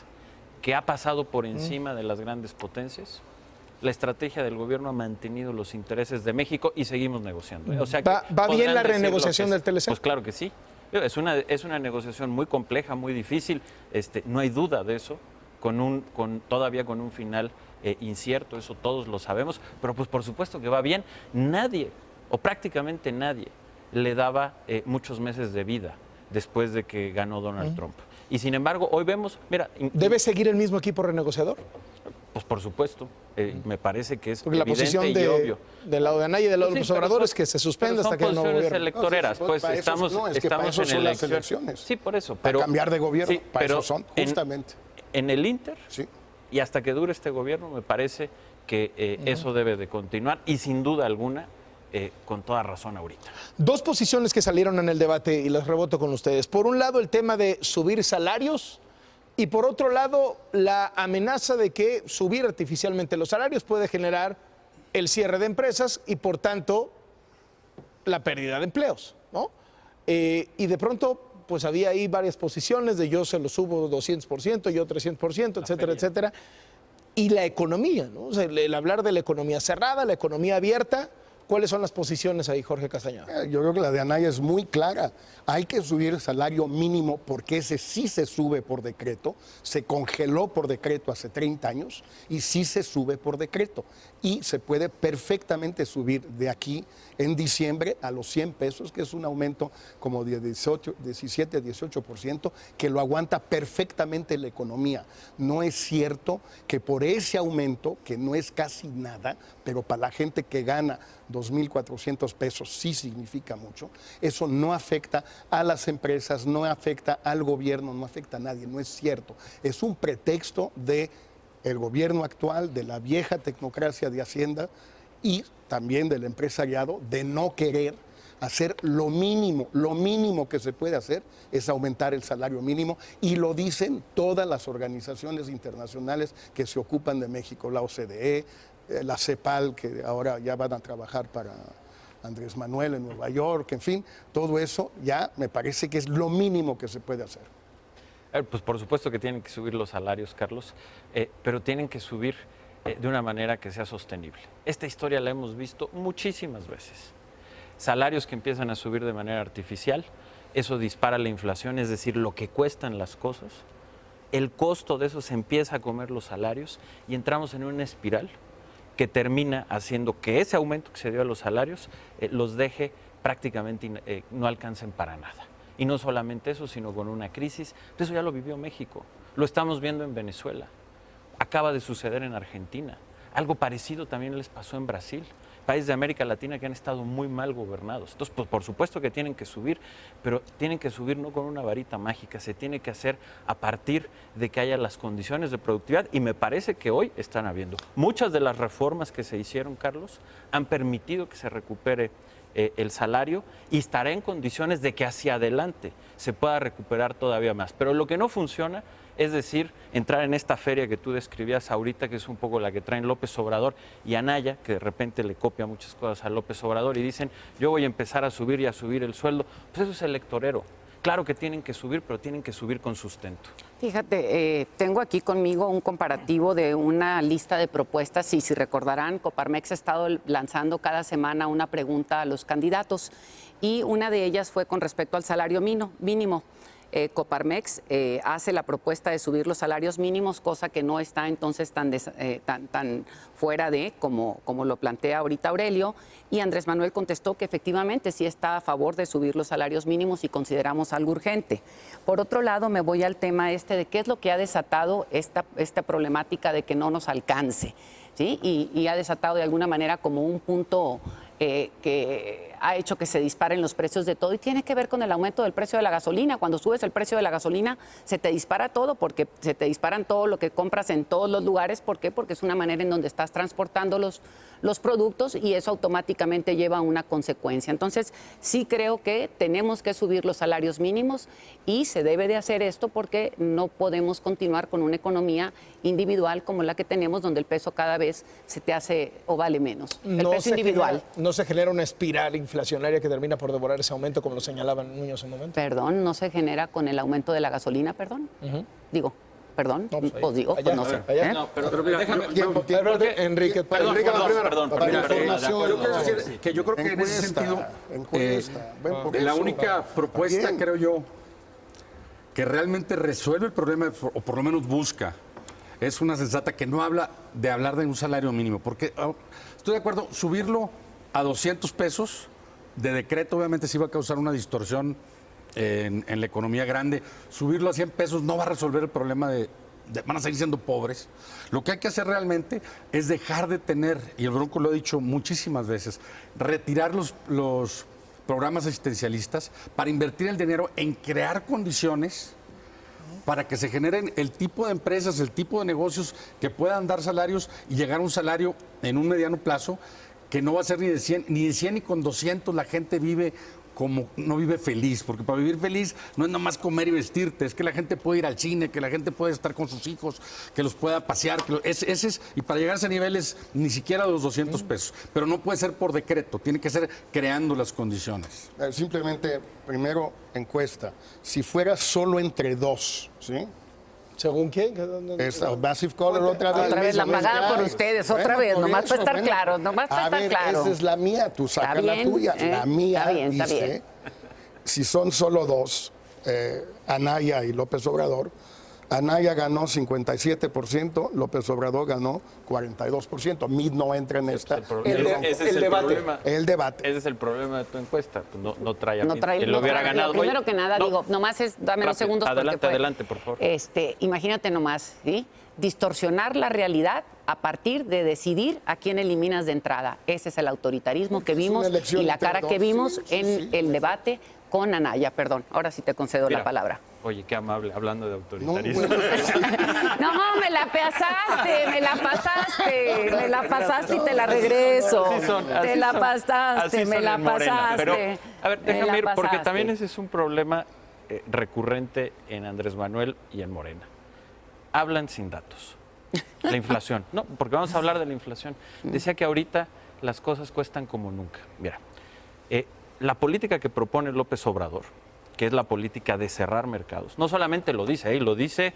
que ha pasado por encima de las grandes potencias. La estrategia del gobierno ha mantenido los intereses de México y seguimos negociando. O sea que ¿Va bien podrán la decir lo renegociación que del TLC? Pues claro que sí. Es una negociación muy compleja, muy difícil. No hay duda de eso. Todavía con un final incierto, eso todos lo sabemos. Pero pues por supuesto que va bien. Nadie, o prácticamente nadie, le daba muchos meses de vida después de que ganó Donald Trump. Y sin embargo, hoy vemos, mira... ¿Debe seguir el mismo equipo renegociador? Pues por supuesto, me parece que es Porque la evidente posición y obvio. del lado de Anaya y del lado de los obradores es que se suspenda hasta que haya un nuevo gobierno. Electoreras, pues para eso- estamos, no, es que para estamos eso en son las elección. elecciones. Sí, por eso. Para cambiar de gobierno, sí, para pero eso son, justamente. En el Inter, Sí. y hasta que dure este gobierno, me parece que eso debe de continuar y sin duda alguna, con toda razón ahorita. Dos posiciones que salieron en el debate y las reboto con ustedes. Por un lado, el tema de subir salarios y por otro lado, la amenaza de que subir artificialmente los salarios puede generar el cierre de empresas y por tanto la pérdida de empleos, ¿no? Y de pronto, pues había ahí varias posiciones de yo se lo subo 200%, yo 300%, etcétera, etcétera. Y la economía, ¿no? O sea, el hablar de la economía cerrada, la economía abierta. ¿Cuáles son las posiciones ahí, Jorge Castañeda? Yo creo que la de Anaya es muy clara. Hay que subir el salario mínimo porque ese sí se sube por decreto. Se congeló por decreto hace 30 años y sí se sube por decreto. Y se puede perfectamente subir de aquí en diciembre a los 100 pesos, que es un aumento como de 17, 18%, que lo aguanta perfectamente la economía. No es cierto que por ese aumento, que no es casi nada, pero para la gente que gana 2.400 pesos sí significa mucho, eso no afecta a las empresas, no afecta al gobierno, no afecta a nadie, no es cierto. Es un pretexto de el gobierno actual, de la vieja tecnocracia de Hacienda y también del empresariado de no querer hacer lo mínimo que se puede hacer es aumentar el salario mínimo y lo dicen todas las organizaciones internacionales que se ocupan de México, la OCDE, la CEPAL, que ahora ya van a trabajar para Andrés Manuel en Nueva York, en fin, todo eso ya me parece que es lo mínimo que se puede hacer. Pues por supuesto que tienen que subir los salarios, Carlos, pero tienen que subir de una manera que sea sostenible. Esta historia la hemos visto muchísimas veces. Salarios que empiezan a subir de manera artificial, eso dispara la inflación, es decir, lo que cuestan las cosas. El costo de eso se empieza a comer los salarios y entramos en una espiral que termina haciendo que ese aumento que se dio a los salarios los deje prácticamente no alcancen para nada. Y no solamente eso, sino con una crisis. Eso ya lo vivió México, lo estamos viendo en Venezuela, acaba de suceder en Argentina. Algo parecido también les pasó en Brasil, países de América Latina que han estado muy mal gobernados. Entonces, pues, por supuesto que tienen que subir, pero tienen que subir no con una varita mágica, se tiene que hacer a partir de que haya las condiciones de productividad y me parece que hoy están habiendo. Muchas de las reformas que se hicieron, Carlos, han permitido que se recupere el salario y estará en condiciones de que hacia adelante se pueda recuperar todavía más. Pero lo que no funciona es decir, entrar en esta feria que tú describías ahorita, que es un poco la que traen López Obrador y Anaya, que de repente le copia muchas cosas a López Obrador y dicen, yo voy a empezar a subir y a subir el sueldo. Pues eso es electorero. Claro que tienen que subir, pero tienen que subir con sustento. Fíjate, tengo aquí conmigo un comparativo de una lista de propuestas y si recordarán, Coparmex ha estado lanzando cada semana una pregunta a los candidatos y una de ellas fue con respecto al salario mínimo. Coparmex hace la propuesta de subir los salarios mínimos, cosa que no está entonces tan fuera de como lo plantea ahorita Aurelio, y Andrés Manuel contestó que efectivamente sí está a favor de subir los salarios mínimos y consideramos algo urgente. Por otro lado, me voy al tema de qué es lo que ha desatado esta problemática de que no nos alcance, ¿sí? Y ha desatado de alguna manera como un punto que ha hecho que se disparen los precios de todo y tiene que ver con el aumento del precio de la gasolina. Cuando subes el precio de la gasolina se te dispara todo, porque se te disparan todo lo que compras en todos los lugares. ¿Por qué? Porque es una manera en donde estás transportando los productos y eso automáticamente lleva a una consecuencia. Entonces, sí creo que tenemos que subir los salarios mínimos y se debe de hacer esto porque no podemos continuar con una economía individual como la que tenemos, donde el peso cada vez se te hace o vale menos. El peso individual. No se genera una espiral inflacionaria que termina por devorar ese aumento, como lo señalaban Muñoz en un momento. Perdón, no se genera con el aumento de la gasolina, perdón. Digo, perdón, No, pues ahí. os digo, Allá, pues no sé. allá. ¿eh? No, pero mira, Enrique, perdón, Enrique va primero. perdón, Para mira, información. Yo quiero decir que yo creo que en ese sentido, encuesta. Ven por la eso. única propuesta, Bien. creo yo, que realmente resuelve el problema, o por lo menos busca, es una sensata que no habla de hablar de un salario mínimo. Porque estoy de acuerdo, subirlo a 200 pesos de decreto obviamente sí va a causar una distorsión en la economía grande. Subirlo a 100 pesos no va a resolver el problema van a seguir siendo pobres. Lo que hay que hacer realmente es dejar de tener, y el Bronco lo ha dicho muchísimas veces, retirar los programas asistencialistas para invertir el dinero en crear condiciones para que se generen el tipo de empresas, el tipo de negocios que puedan dar salarios y llegar a un salario en un mediano plazo que no va a ser ni de 100 ni con 200. La gente vive como no vive feliz, porque para vivir feliz no es nomás comer y vestirte, es que la gente puede ir al cine, que la gente puede estar con sus hijos, que los pueda pasear, y para llegar a ese nivel es ni siquiera los 200 pesos, pero no puede ser por decreto, tiene que ser creando las condiciones. Simplemente, primero, encuesta. Si fuera solo entre dos, ¿sí? ¿Según quién? Es Massive Caller otra vez. Otra vez la mismo, pagada ya por es. ustedes, otra vez, por nomás para estar claro, nomás para a estar ver, claro. esa es la mía, tú Está sacas la bien, tuya. La mía está bien, está dice, bien. si son solo dos, Anaya y López Obrador, Anaya ganó 57%, López Obrador ganó 42%. Mid no entra en esta. Ese es el debate. problema. El debate. Ese es el problema de tu encuesta. Pues no trae a No Mid. trae, Él no lo hubiera trae. ganado. Primero Oye, que nada, no, digo, nomás es, dame rápido, unos segundos. porque adelante, fue- adelante, por favor. Imagínate nomás, ¿sí? Distorsionar la realidad a partir de decidir a quién eliminas de entrada. Ese es el autoritarismo que Es una vimos elección y la entre cara dos, que vimos sí, sí, en sí. el debate con Anaya. Perdón, ahora sí te concedo Mira, la palabra. Oye, qué amable, hablando de No, autoritarismo. bueno, No, me la pasaste, me la pasaste y te la regreso. Así son, te así la son. pasaste, Así me son la en Morena. pasaste. Pero, a ver, me déjame la ir, porque pasaste. también ese es un problema recurrente en Andrés Manuel y en Morena. Hablan sin datos. La inflación. No, porque vamos a hablar de la inflación. Decía que ahorita las cosas cuestan como nunca. Mira, la política que propone López Obrador, que es la política de cerrar mercados, no solamente lo dice, lo dice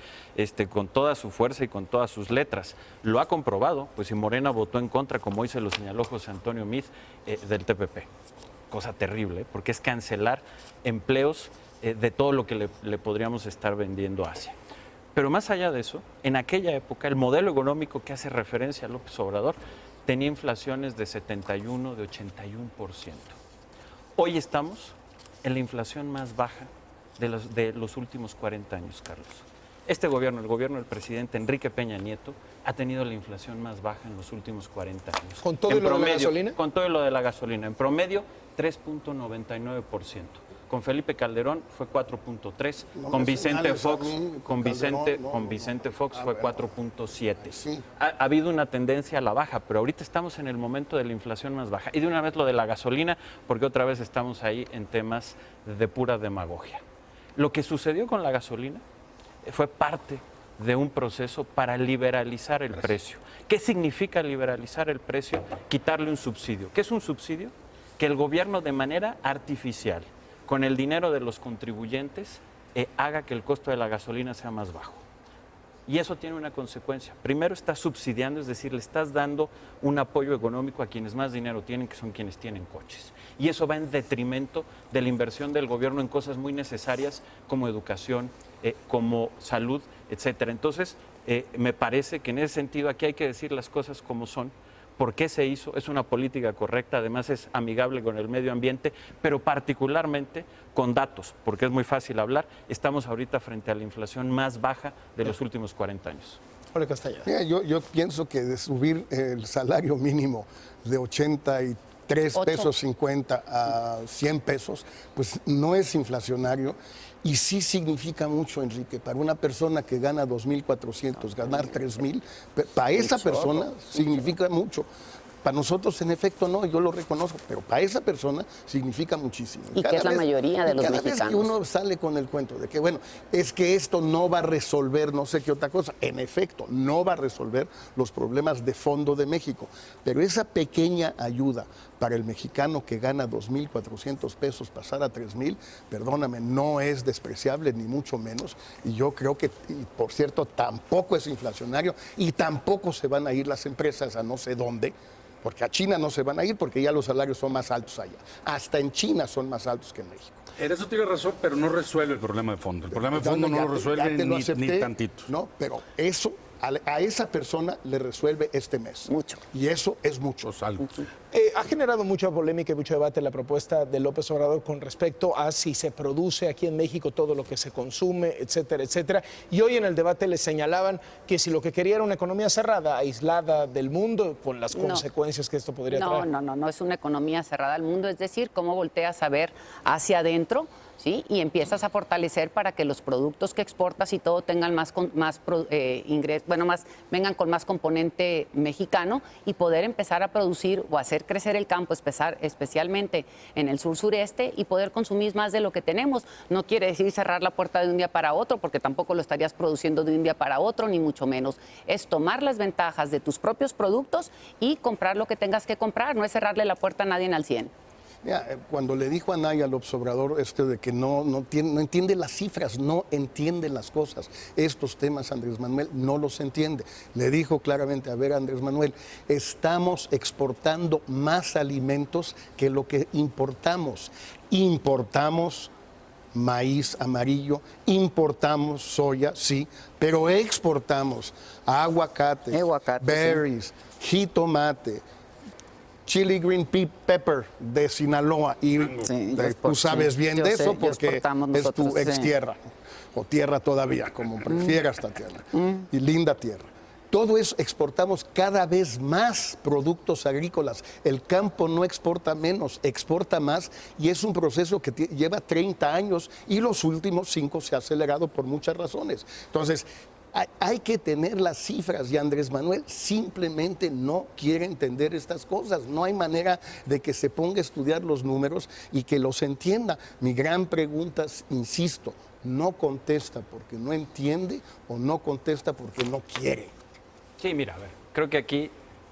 con toda su fuerza y con todas sus letras. Lo ha comprobado, pues si Morena votó en contra, como hoy se lo señaló José Antonio Meade, del TPP. Cosa terrible, porque es cancelar empleos de todo lo que le podríamos estar vendiendo a Asia. Pero más allá de eso, en aquella época, el modelo económico que hace referencia a López Obrador tenía inflaciones de 71, de 81%. Hoy estamos en la inflación más baja de los últimos 40 años, Carlos. Este gobierno, el gobierno del presidente Enrique Peña Nieto, ha tenido la inflación más baja en los últimos 40 años. ¿Con todo En y lo de la promedio, gasolina? Con todo y lo de la gasolina. En promedio, 3.99%. Con Felipe Calderón fue 4.3, No con me Vicente señales a Fox, mí, con Calderón, Vicente, no, con no. Vicente Fox fue 4.7. Sí. Ha habido una tendencia a la baja, pero ahorita estamos en el momento de la inflación más baja. Y de una vez lo de la gasolina, porque otra vez estamos ahí en temas de pura demagogia. Lo que sucedió con la gasolina fue parte de un proceso para liberalizar el precio. ¿Qué significa liberalizar el precio? Quitarle un subsidio. ¿Qué es un subsidio? Que el gobierno de manera artificial, con el dinero de los contribuyentes, haga que el costo de la gasolina sea más bajo. Y eso tiene una consecuencia. Primero, estás subsidiando, es decir, le estás dando un apoyo económico a quienes más dinero tienen, que son quienes tienen coches. Y eso va en detrimento de la inversión del gobierno en cosas muy necesarias como educación, como salud, etcétera. Entonces, me parece que en ese sentido aquí hay que decir las cosas como son. ¿Por qué se hizo? Es una política correcta, además es amigable con el medio ambiente, pero particularmente con datos, porque es muy fácil hablar. Estamos ahorita frente a la inflación más baja de los últimos 40 años. Ole Castellano. Mira, yo pienso que de subir el salario mínimo de 83 3 8. pesos 50 a 100 pesos, pues no es inflacionario y sí significa mucho, Enrique, para una persona que gana 2.400, ganar 3.000, para esa persona significa mucho. Para nosotros, en efecto, no, yo lo reconozco, pero para esa persona significa muchísimo. Y que es la mayoría de los mexicanos. Cada vez que uno sale con el cuento de que, bueno, es que esto no va a resolver no sé qué otra cosa, en efecto, no va a resolver los problemas de fondo de México, pero esa pequeña ayuda para el mexicano que gana 2.400 pesos pasar a 3.000, perdóname, no es despreciable, ni mucho menos, y yo creo que, y por cierto, tampoco es inflacionario, y tampoco se van a ir las empresas a no sé dónde, porque a China no se van a ir porque ya los salarios son más altos allá. Hasta en China son más altos que en México. En eso tiene razón, pero no resuelve el problema de fondo. El problema de fondo no lo resuelve ni tantito. No, pero eso a esa persona le resuelve este mes. Mucho. Y eso es mucho. Algo. Ha generado mucha polémica y mucho debate la propuesta de López Obrador con respecto a si se produce aquí en México todo lo que se consume, etcétera, etcétera. Y hoy en el debate le señalaban que si lo que quería era una economía cerrada, aislada del mundo, con las consecuencias que esto podría traer. No es una economía cerrada al mundo, es decir, cómo volteas a ver hacia adentro, ¿sí? Y empiezas a fortalecer para que los productos que exportas y todo tengan vengan con más componente mexicano y poder empezar a producir o hacer crecer el campo, especialmente en el sur-sureste, y poder consumir más de lo que tenemos. No quiere decir cerrar la puerta de un día para otro, porque tampoco lo estarías produciendo de un día para otro, ni mucho menos. Es tomar las ventajas de tus propios productos y comprar lo que tengas que comprar, no es cerrarle la puerta a nadie al 100. Mira, cuando le dijo a Anaya López Obrador de que no entiende las cifras, no entiende las cosas, estos temas Andrés Manuel no los entiende. Le dijo claramente, a ver Andrés Manuel, estamos exportando más alimentos que lo que importamos. Importamos maíz amarillo, importamos soya, sí, pero exportamos aguacate, berries, jitomate, chili green pepper de Sinaloa, y tú sabes bien de eso porque es tu ex tierra, o tierra todavía, como prefieras, Tatiana, y linda tierra. Todo eso exportamos cada vez más productos agrícolas. El campo no exporta menos, exporta más, y es un proceso que lleva 30 años y los últimos 5 se ha acelerado por muchas razones. Entonces, hay que tener las cifras, y Andrés Manuel simplemente no quiere entender estas cosas. No hay manera de que se ponga a estudiar los números y que los entienda. Mi gran pregunta, insisto, no contesta porque no entiende o no contesta porque no quiere. Sí, mira, a ver, creo que aquí,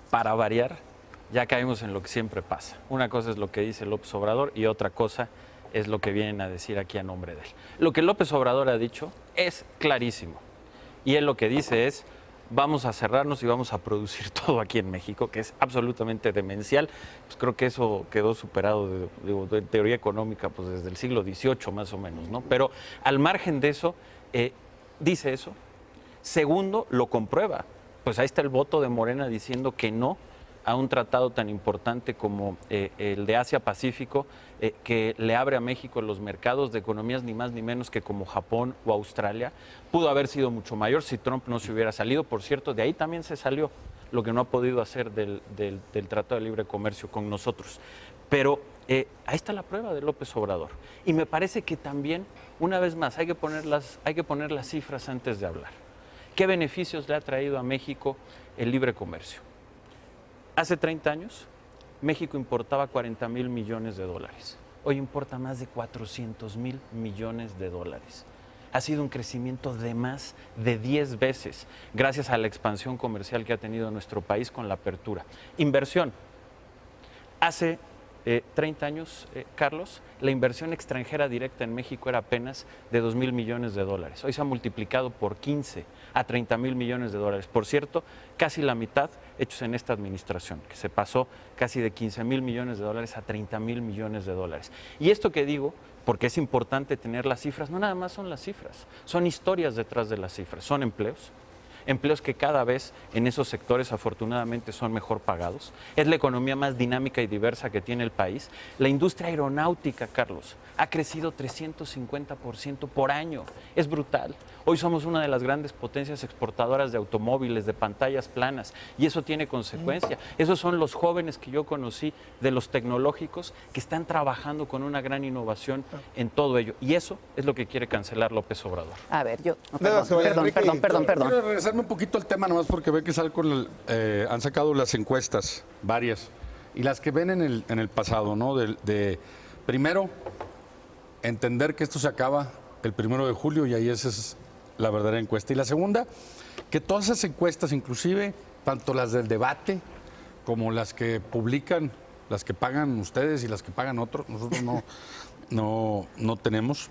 para variar, ya caemos en lo que siempre pasa. Una cosa es lo que dice López Obrador y otra cosa es lo que vienen a decir aquí a nombre de él. Lo que López Obrador ha dicho es clarísimo. Y él lo que dice es, vamos a cerrarnos y vamos a producir todo aquí en México, que es absolutamente demencial. Pues creo que eso quedó superado de teoría económica pues desde el siglo XVIII más o menos, ¿no? Pero al margen de eso, dice eso. Segundo, lo comprueba. Pues ahí está el voto de Morena diciendo que no a un tratado tan importante como el de Asia-Pacífico, que le abre a México los mercados de economías ni más ni menos que como Japón o Australia. Pudo haber sido mucho mayor si Trump no se hubiera salido. Por cierto, de ahí también se salió, lo que no ha podido hacer del Tratado de Libre Comercio con nosotros. Pero ahí está la prueba de López Obrador. Y me parece que también, una vez más, hay que poner las cifras antes de hablar. ¿Qué beneficios le ha traído a México el libre comercio? Hace 30 años, México importaba 40,000 millones de dólares. Hoy importa más de 400,000 millones de dólares. Ha sido un crecimiento de más de 10 veces, gracias a la expansión comercial que ha tenido nuestro país con la apertura. Inversión. Hace 30 años, Carlos, la inversión extranjera directa en México era apenas de 2,000 millones de dólares. Hoy se ha multiplicado por 15 a 30,000 millones de dólares. Por cierto, casi la mitad hechos en esta administración, que se pasó casi de 15,000 millones de dólares a 30,000 millones de dólares. Y esto que digo, porque es importante tener las cifras, no nada más son las cifras, son historias detrás de las cifras, son empleos, empleos que cada vez en esos sectores afortunadamente son mejor pagados. Es la economía más dinámica y diversa que tiene el país. La industria aeronáutica, Carlos, ha crecido 350% por año. Es brutal. Hoy somos una de las grandes potencias exportadoras de automóviles, de pantallas planas, y eso tiene consecuencia. Esos son los jóvenes que yo conocí de los tecnológicos que están trabajando con una gran innovación en todo ello. Y eso es lo que quiere cancelar López Obrador. A ver, yo... Perdón. Quiero regresarme un poquito al tema, nomás porque ve que han sacado las encuestas, varias, y las que ven en el pasado, ¿no? Primero, entender que esto se acaba el 1 de julio y ahí esa es la verdadera encuesta. Y la segunda, que todas esas encuestas, inclusive tanto las del debate como las que publican, las que pagan ustedes y las que pagan otros, nosotros no tenemos.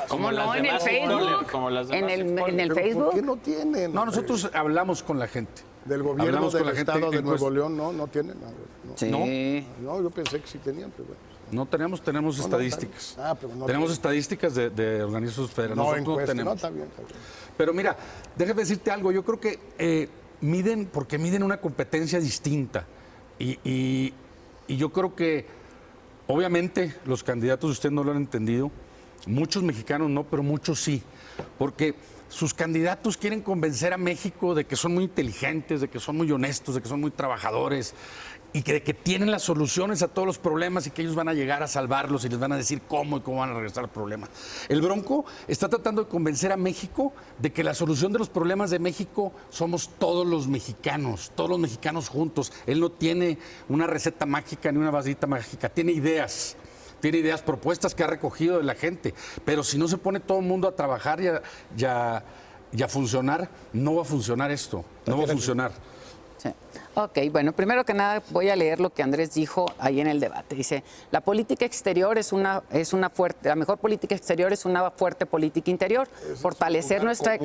¿Cómo no? ¿En el Facebook? Como las ¿En demás. el ¿Pero Facebook? ¿Por qué no tienen? No, nosotros hablamos con la gente. Del gobierno Hablamos con del la gente Estado de en Nuevo León, no tienen. No, Sí. no, yo pensé que sí tenían, pero bueno. No tenemos No, estadísticas. pero no tenemos tienen. estadísticas de organismos federales. No, Nosotros no encuesta, tenemos. está bien. Pero mira, déjame decirte algo. Yo creo que miden una competencia distinta. Y yo creo que, obviamente, los candidatos, ustedes no lo han entendido, muchos mexicanos no, pero muchos sí. Porque sus candidatos quieren convencer a México de que son muy inteligentes, de que son muy honestos, de que son muy trabajadores y de que tienen las soluciones a todos los problemas y que ellos van a llegar a salvarlos y les van a decir cómo y cómo van a regresar al problema. El Bronco está tratando de convencer a México de que la solución de los problemas de México somos todos los mexicanos juntos. Él no tiene una receta mágica ni una vasita mágica, tiene ideas, propuestas que ha recogido de la gente, pero si no se pone todo el mundo a trabajar y a funcionar, no va a funcionar esto, no va a funcionar. Sí. Ok, bueno, primero que nada voy a leer lo que Andrés dijo ahí en el debate. Dice, la política exterior la mejor política exterior es una fuerte política interior, fortalecer nuestra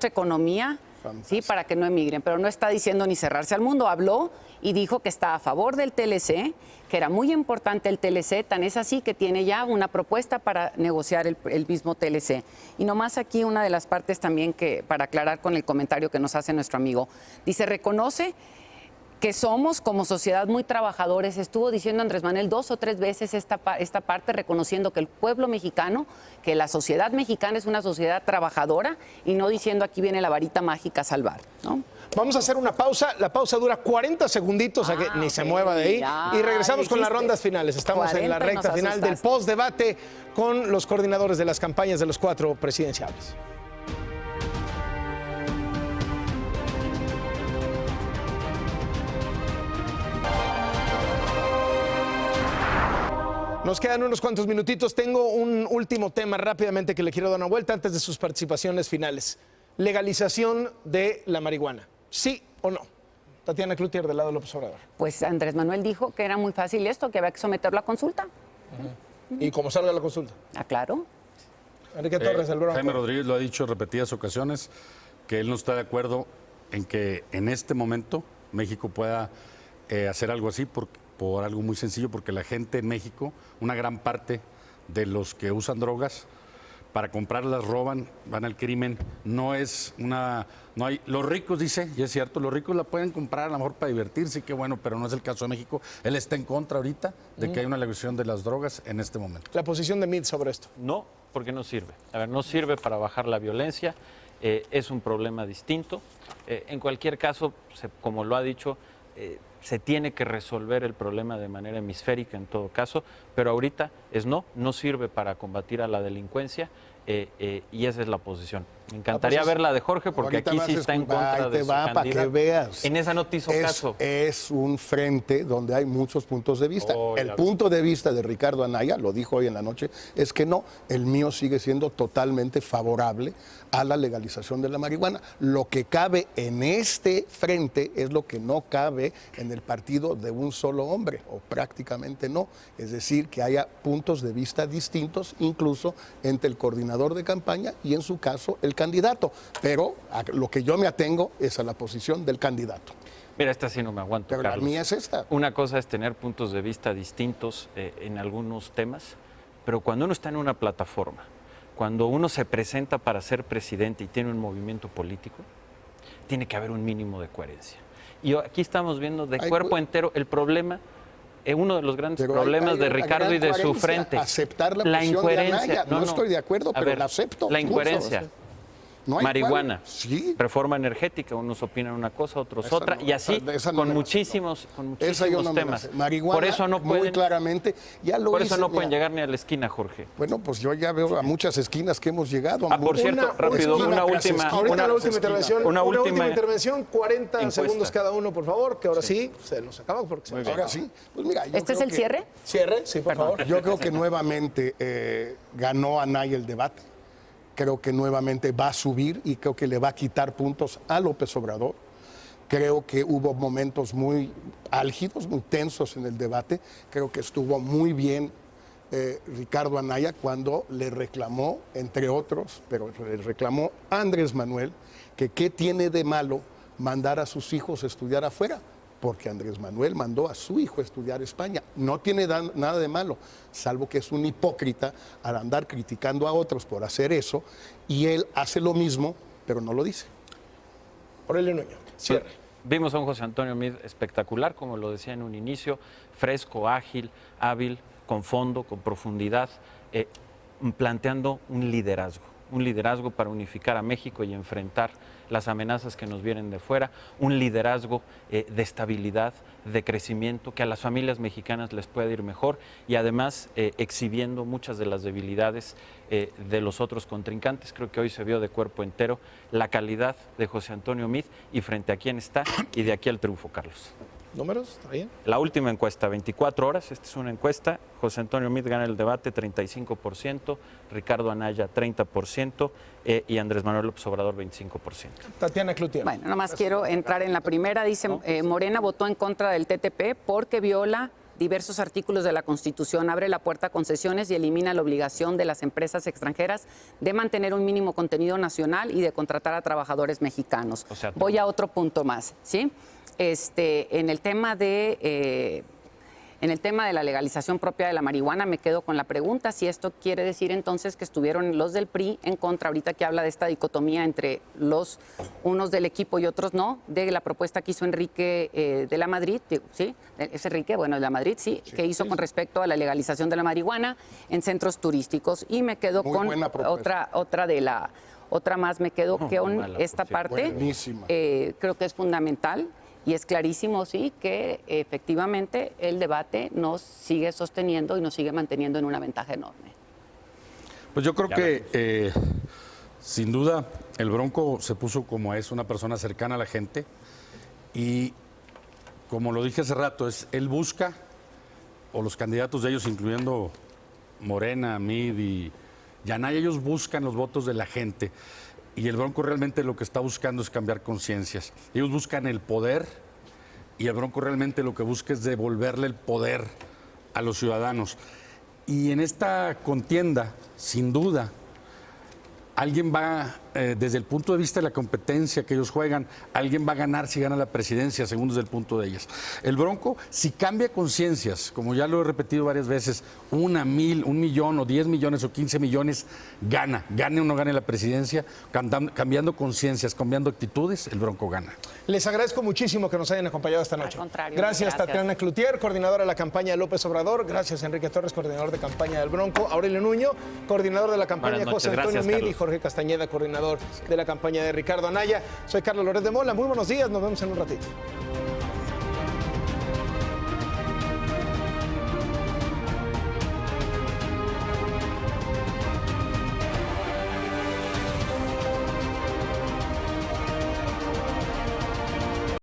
economía, sí, para que no emigren, pero no está diciendo ni cerrarse al mundo. Habló y dijo que está a favor del TLC, que era muy importante el TLC, tan es así que tiene ya una propuesta para negociar el mismo TLC. Y nomás aquí una de las partes también que, para aclarar con el comentario que nos hace nuestro amigo, dice, reconoce que somos como sociedad muy trabajadores. Estuvo diciendo Andrés Manuel 2 o 3 veces esta parte, reconociendo que el pueblo mexicano, que la sociedad mexicana es una sociedad trabajadora y no diciendo aquí viene la varita mágica a salvar, ¿no? Vamos a hacer una pausa. La pausa dura 40 segunditos, a que ni se mueva de ahí. Ya, Y regresamos con las dijiste rondas finales. Estamos en 40 la y recta nos final del asustaste. post-debate con los coordinadores de las campañas de los 4 presidenciales. Nos quedan unos cuantos minutitos. Tengo un último tema rápidamente que le quiero dar una vuelta antes de sus participaciones finales. Legalización de la marihuana. ¿Sí o no? Tatiana Cloutier, del lado de López Obrador. Pues Andrés Manuel dijo que era muy fácil esto, que había que someterlo a consulta. ¿Y cómo salga la consulta? Ah, claro. Enrique Torres, el Bronco. Jaime Rodríguez lo ha dicho en repetidas ocasiones, que él no está de acuerdo en que en este momento México pueda hacer algo así por algo muy sencillo, porque la gente en México, una gran parte de los que usan drogas, para comprarlas roban, van al crimen. No hay, los ricos, dice, y es cierto, los ricos la pueden comprar a lo mejor para divertirse, qué bueno, pero no es el caso de México. Él está en contra ahorita de que hay una legalización de las drogas en este momento. La posición de Mid sobre esto. No, porque no sirve. A ver, no sirve para bajar la violencia, es un problema distinto. En cualquier caso, como lo ha dicho, se tiene que resolver el problema de manera hemisférica en todo caso, pero ahorita no sirve para combatir a la delincuencia y esa es la posición. Me encantaría ver la de Jorge porque Ahorita aquí vas sí a está en escuchar, contra ahí de te su va, para candidato. que veas. En esa no te hizo caso. Es un frente donde hay muchos puntos de vista. Oh, el ya punto de vista de Ricardo Anaya, lo dijo hoy en la noche, es que no, el mío sigue siendo totalmente favorable a la legalización de la marihuana. Lo que cabe en este frente es lo que no cabe en el partido de un solo hombre, o prácticamente no. Es decir, que haya puntos de vista distintos, incluso entre el coordinador de campaña y en su caso el candidato. Pero a lo que yo me atengo es a la posición del candidato. Mira, esta sí no me aguanto, Pero la Carlos. mía es esta. Una cosa es tener puntos de vista distintos en algunos temas, pero cuando uno está en una plataforma cuando uno se presenta para ser presidente y tiene un movimiento político, tiene que haber un mínimo de coherencia. Y aquí estamos viendo de cuerpo entero el problema, uno de los grandes problemas de Ricardo y de su frente. Aceptar la presión incoherencia. de Anaya. No estoy de acuerdo, pero la acepto. La incoherencia. No hay marihuana, sí. reforma energética, unos opinan una cosa, otros otra, y así con muchísimos temas. Marihuana, por eso no pueden, muy claramente, ya lo por eso hice, no pueden llegar ni a la esquina, Jorge. Bueno, pues yo ya veo a muchas esquinas que hemos llegado. Por cierto, rápido, una última intervención, 40 segundos cada uno, por favor, que ahora sí se nos acaba. Porque ahora sí, pues mira, ¿Este es el cierre? Cierre, sí, por favor. Yo creo que nuevamente ganó Anaya el debate. Creo que nuevamente va a subir y creo que le va a quitar puntos a López Obrador. Creo que hubo momentos muy álgidos, muy tensos en el debate. Creo que estuvo muy bien Ricardo Anaya cuando le reclamó, entre otros, pero le reclamó a Andrés Manuel que qué tiene de malo mandar a sus hijos a estudiar afuera. Porque Andrés Manuel mandó a su hijo a estudiar a España. No tiene nada de malo, salvo que es un hipócrita al andar criticando a otros por hacer eso, y él hace lo mismo, pero no lo dice. Aurelio Nuño, cierre. Vimos a un José Antonio Meade espectacular, como lo decía en un inicio, fresco, ágil, hábil, con fondo, con profundidad, planteando un liderazgo para unificar a México y enfrentar las amenazas que nos vienen de fuera, un liderazgo de estabilidad, de crecimiento, que a las familias mexicanas les pueda ir mejor y además exhibiendo muchas de las debilidades de los otros contrincantes. Creo que hoy se vio de cuerpo entero la calidad de José Antonio Meade y frente a quién está y de aquí al triunfo, Carlos. ¿Números? ¿Está bien? La última encuesta, 24 horas, esta es una encuesta, José Antonio Meade gana el debate 35%, Ricardo Anaya 30% y Andrés Manuel López Obrador 25%. Tatiana Cloutier. Bueno, nada más quiero entrar en la primera. Dice, Morena votó en contra del TTP porque viola diversos artículos de la Constitución, abre la puerta a concesiones y elimina la obligación de las empresas extranjeras de mantener un mínimo contenido nacional y de contratar a trabajadores mexicanos. O sea, voy a otro punto más, ¿sí? En el tema de la legalización propia de la marihuana, me quedo con la pregunta si esto quiere decir entonces que estuvieron los del PRI en contra, ahorita que habla de esta dicotomía entre unos del equipo y otros no, de la propuesta que hizo Enrique de la Madrid, ¿sí? Es Enrique, bueno, de la Madrid, sí, que hizo con respecto a la legalización de la marihuana en centros turísticos. Y me quedo con otra más, me quedo con esta parte. Creo que es fundamental. Y es clarísimo, sí, que efectivamente el debate nos sigue sosteniendo y nos sigue manteniendo en una ventaja enorme. Pues yo creo que, sin duda, el Bronco se puso como es, una persona cercana a la gente. Y, como lo dije hace rato, él busca, o los candidatos de ellos, incluyendo Morena, Meade y Anaya, ellos buscan los votos de la gente. Y el Bronco realmente lo que está buscando es cambiar conciencias. Ellos buscan el poder y el Bronco realmente lo que busca es devolverle el poder a los ciudadanos. Y en esta contienda, sin duda, alguien va, desde el punto de vista de la competencia que ellos juegan, alguien va a ganar si gana la presidencia, según desde el punto de ellas. El Bronco, si cambia conciencias, como ya lo he repetido varias veces, 1, 1000, 1 millón o 10 millones o 15 millones, gane o no gane la presidencia, cambiando conciencias, cambiando actitudes, el Bronco gana. Les agradezco muchísimo que nos hayan acompañado esta noche. Al contrario, gracias, Tatiana Cloutier, coordinadora de la campaña de López Obrador. Gracias, Enrique Torres, coordinador de campaña del Bronco. Aurelio Nuño, coordinador de la campaña de José Antonio Meade, y Jorge Castañeda, coordinador de la campaña de Ricardo Anaya. Soy Carlos Loret de Mola. Muy buenos días. Nos vemos en un ratito.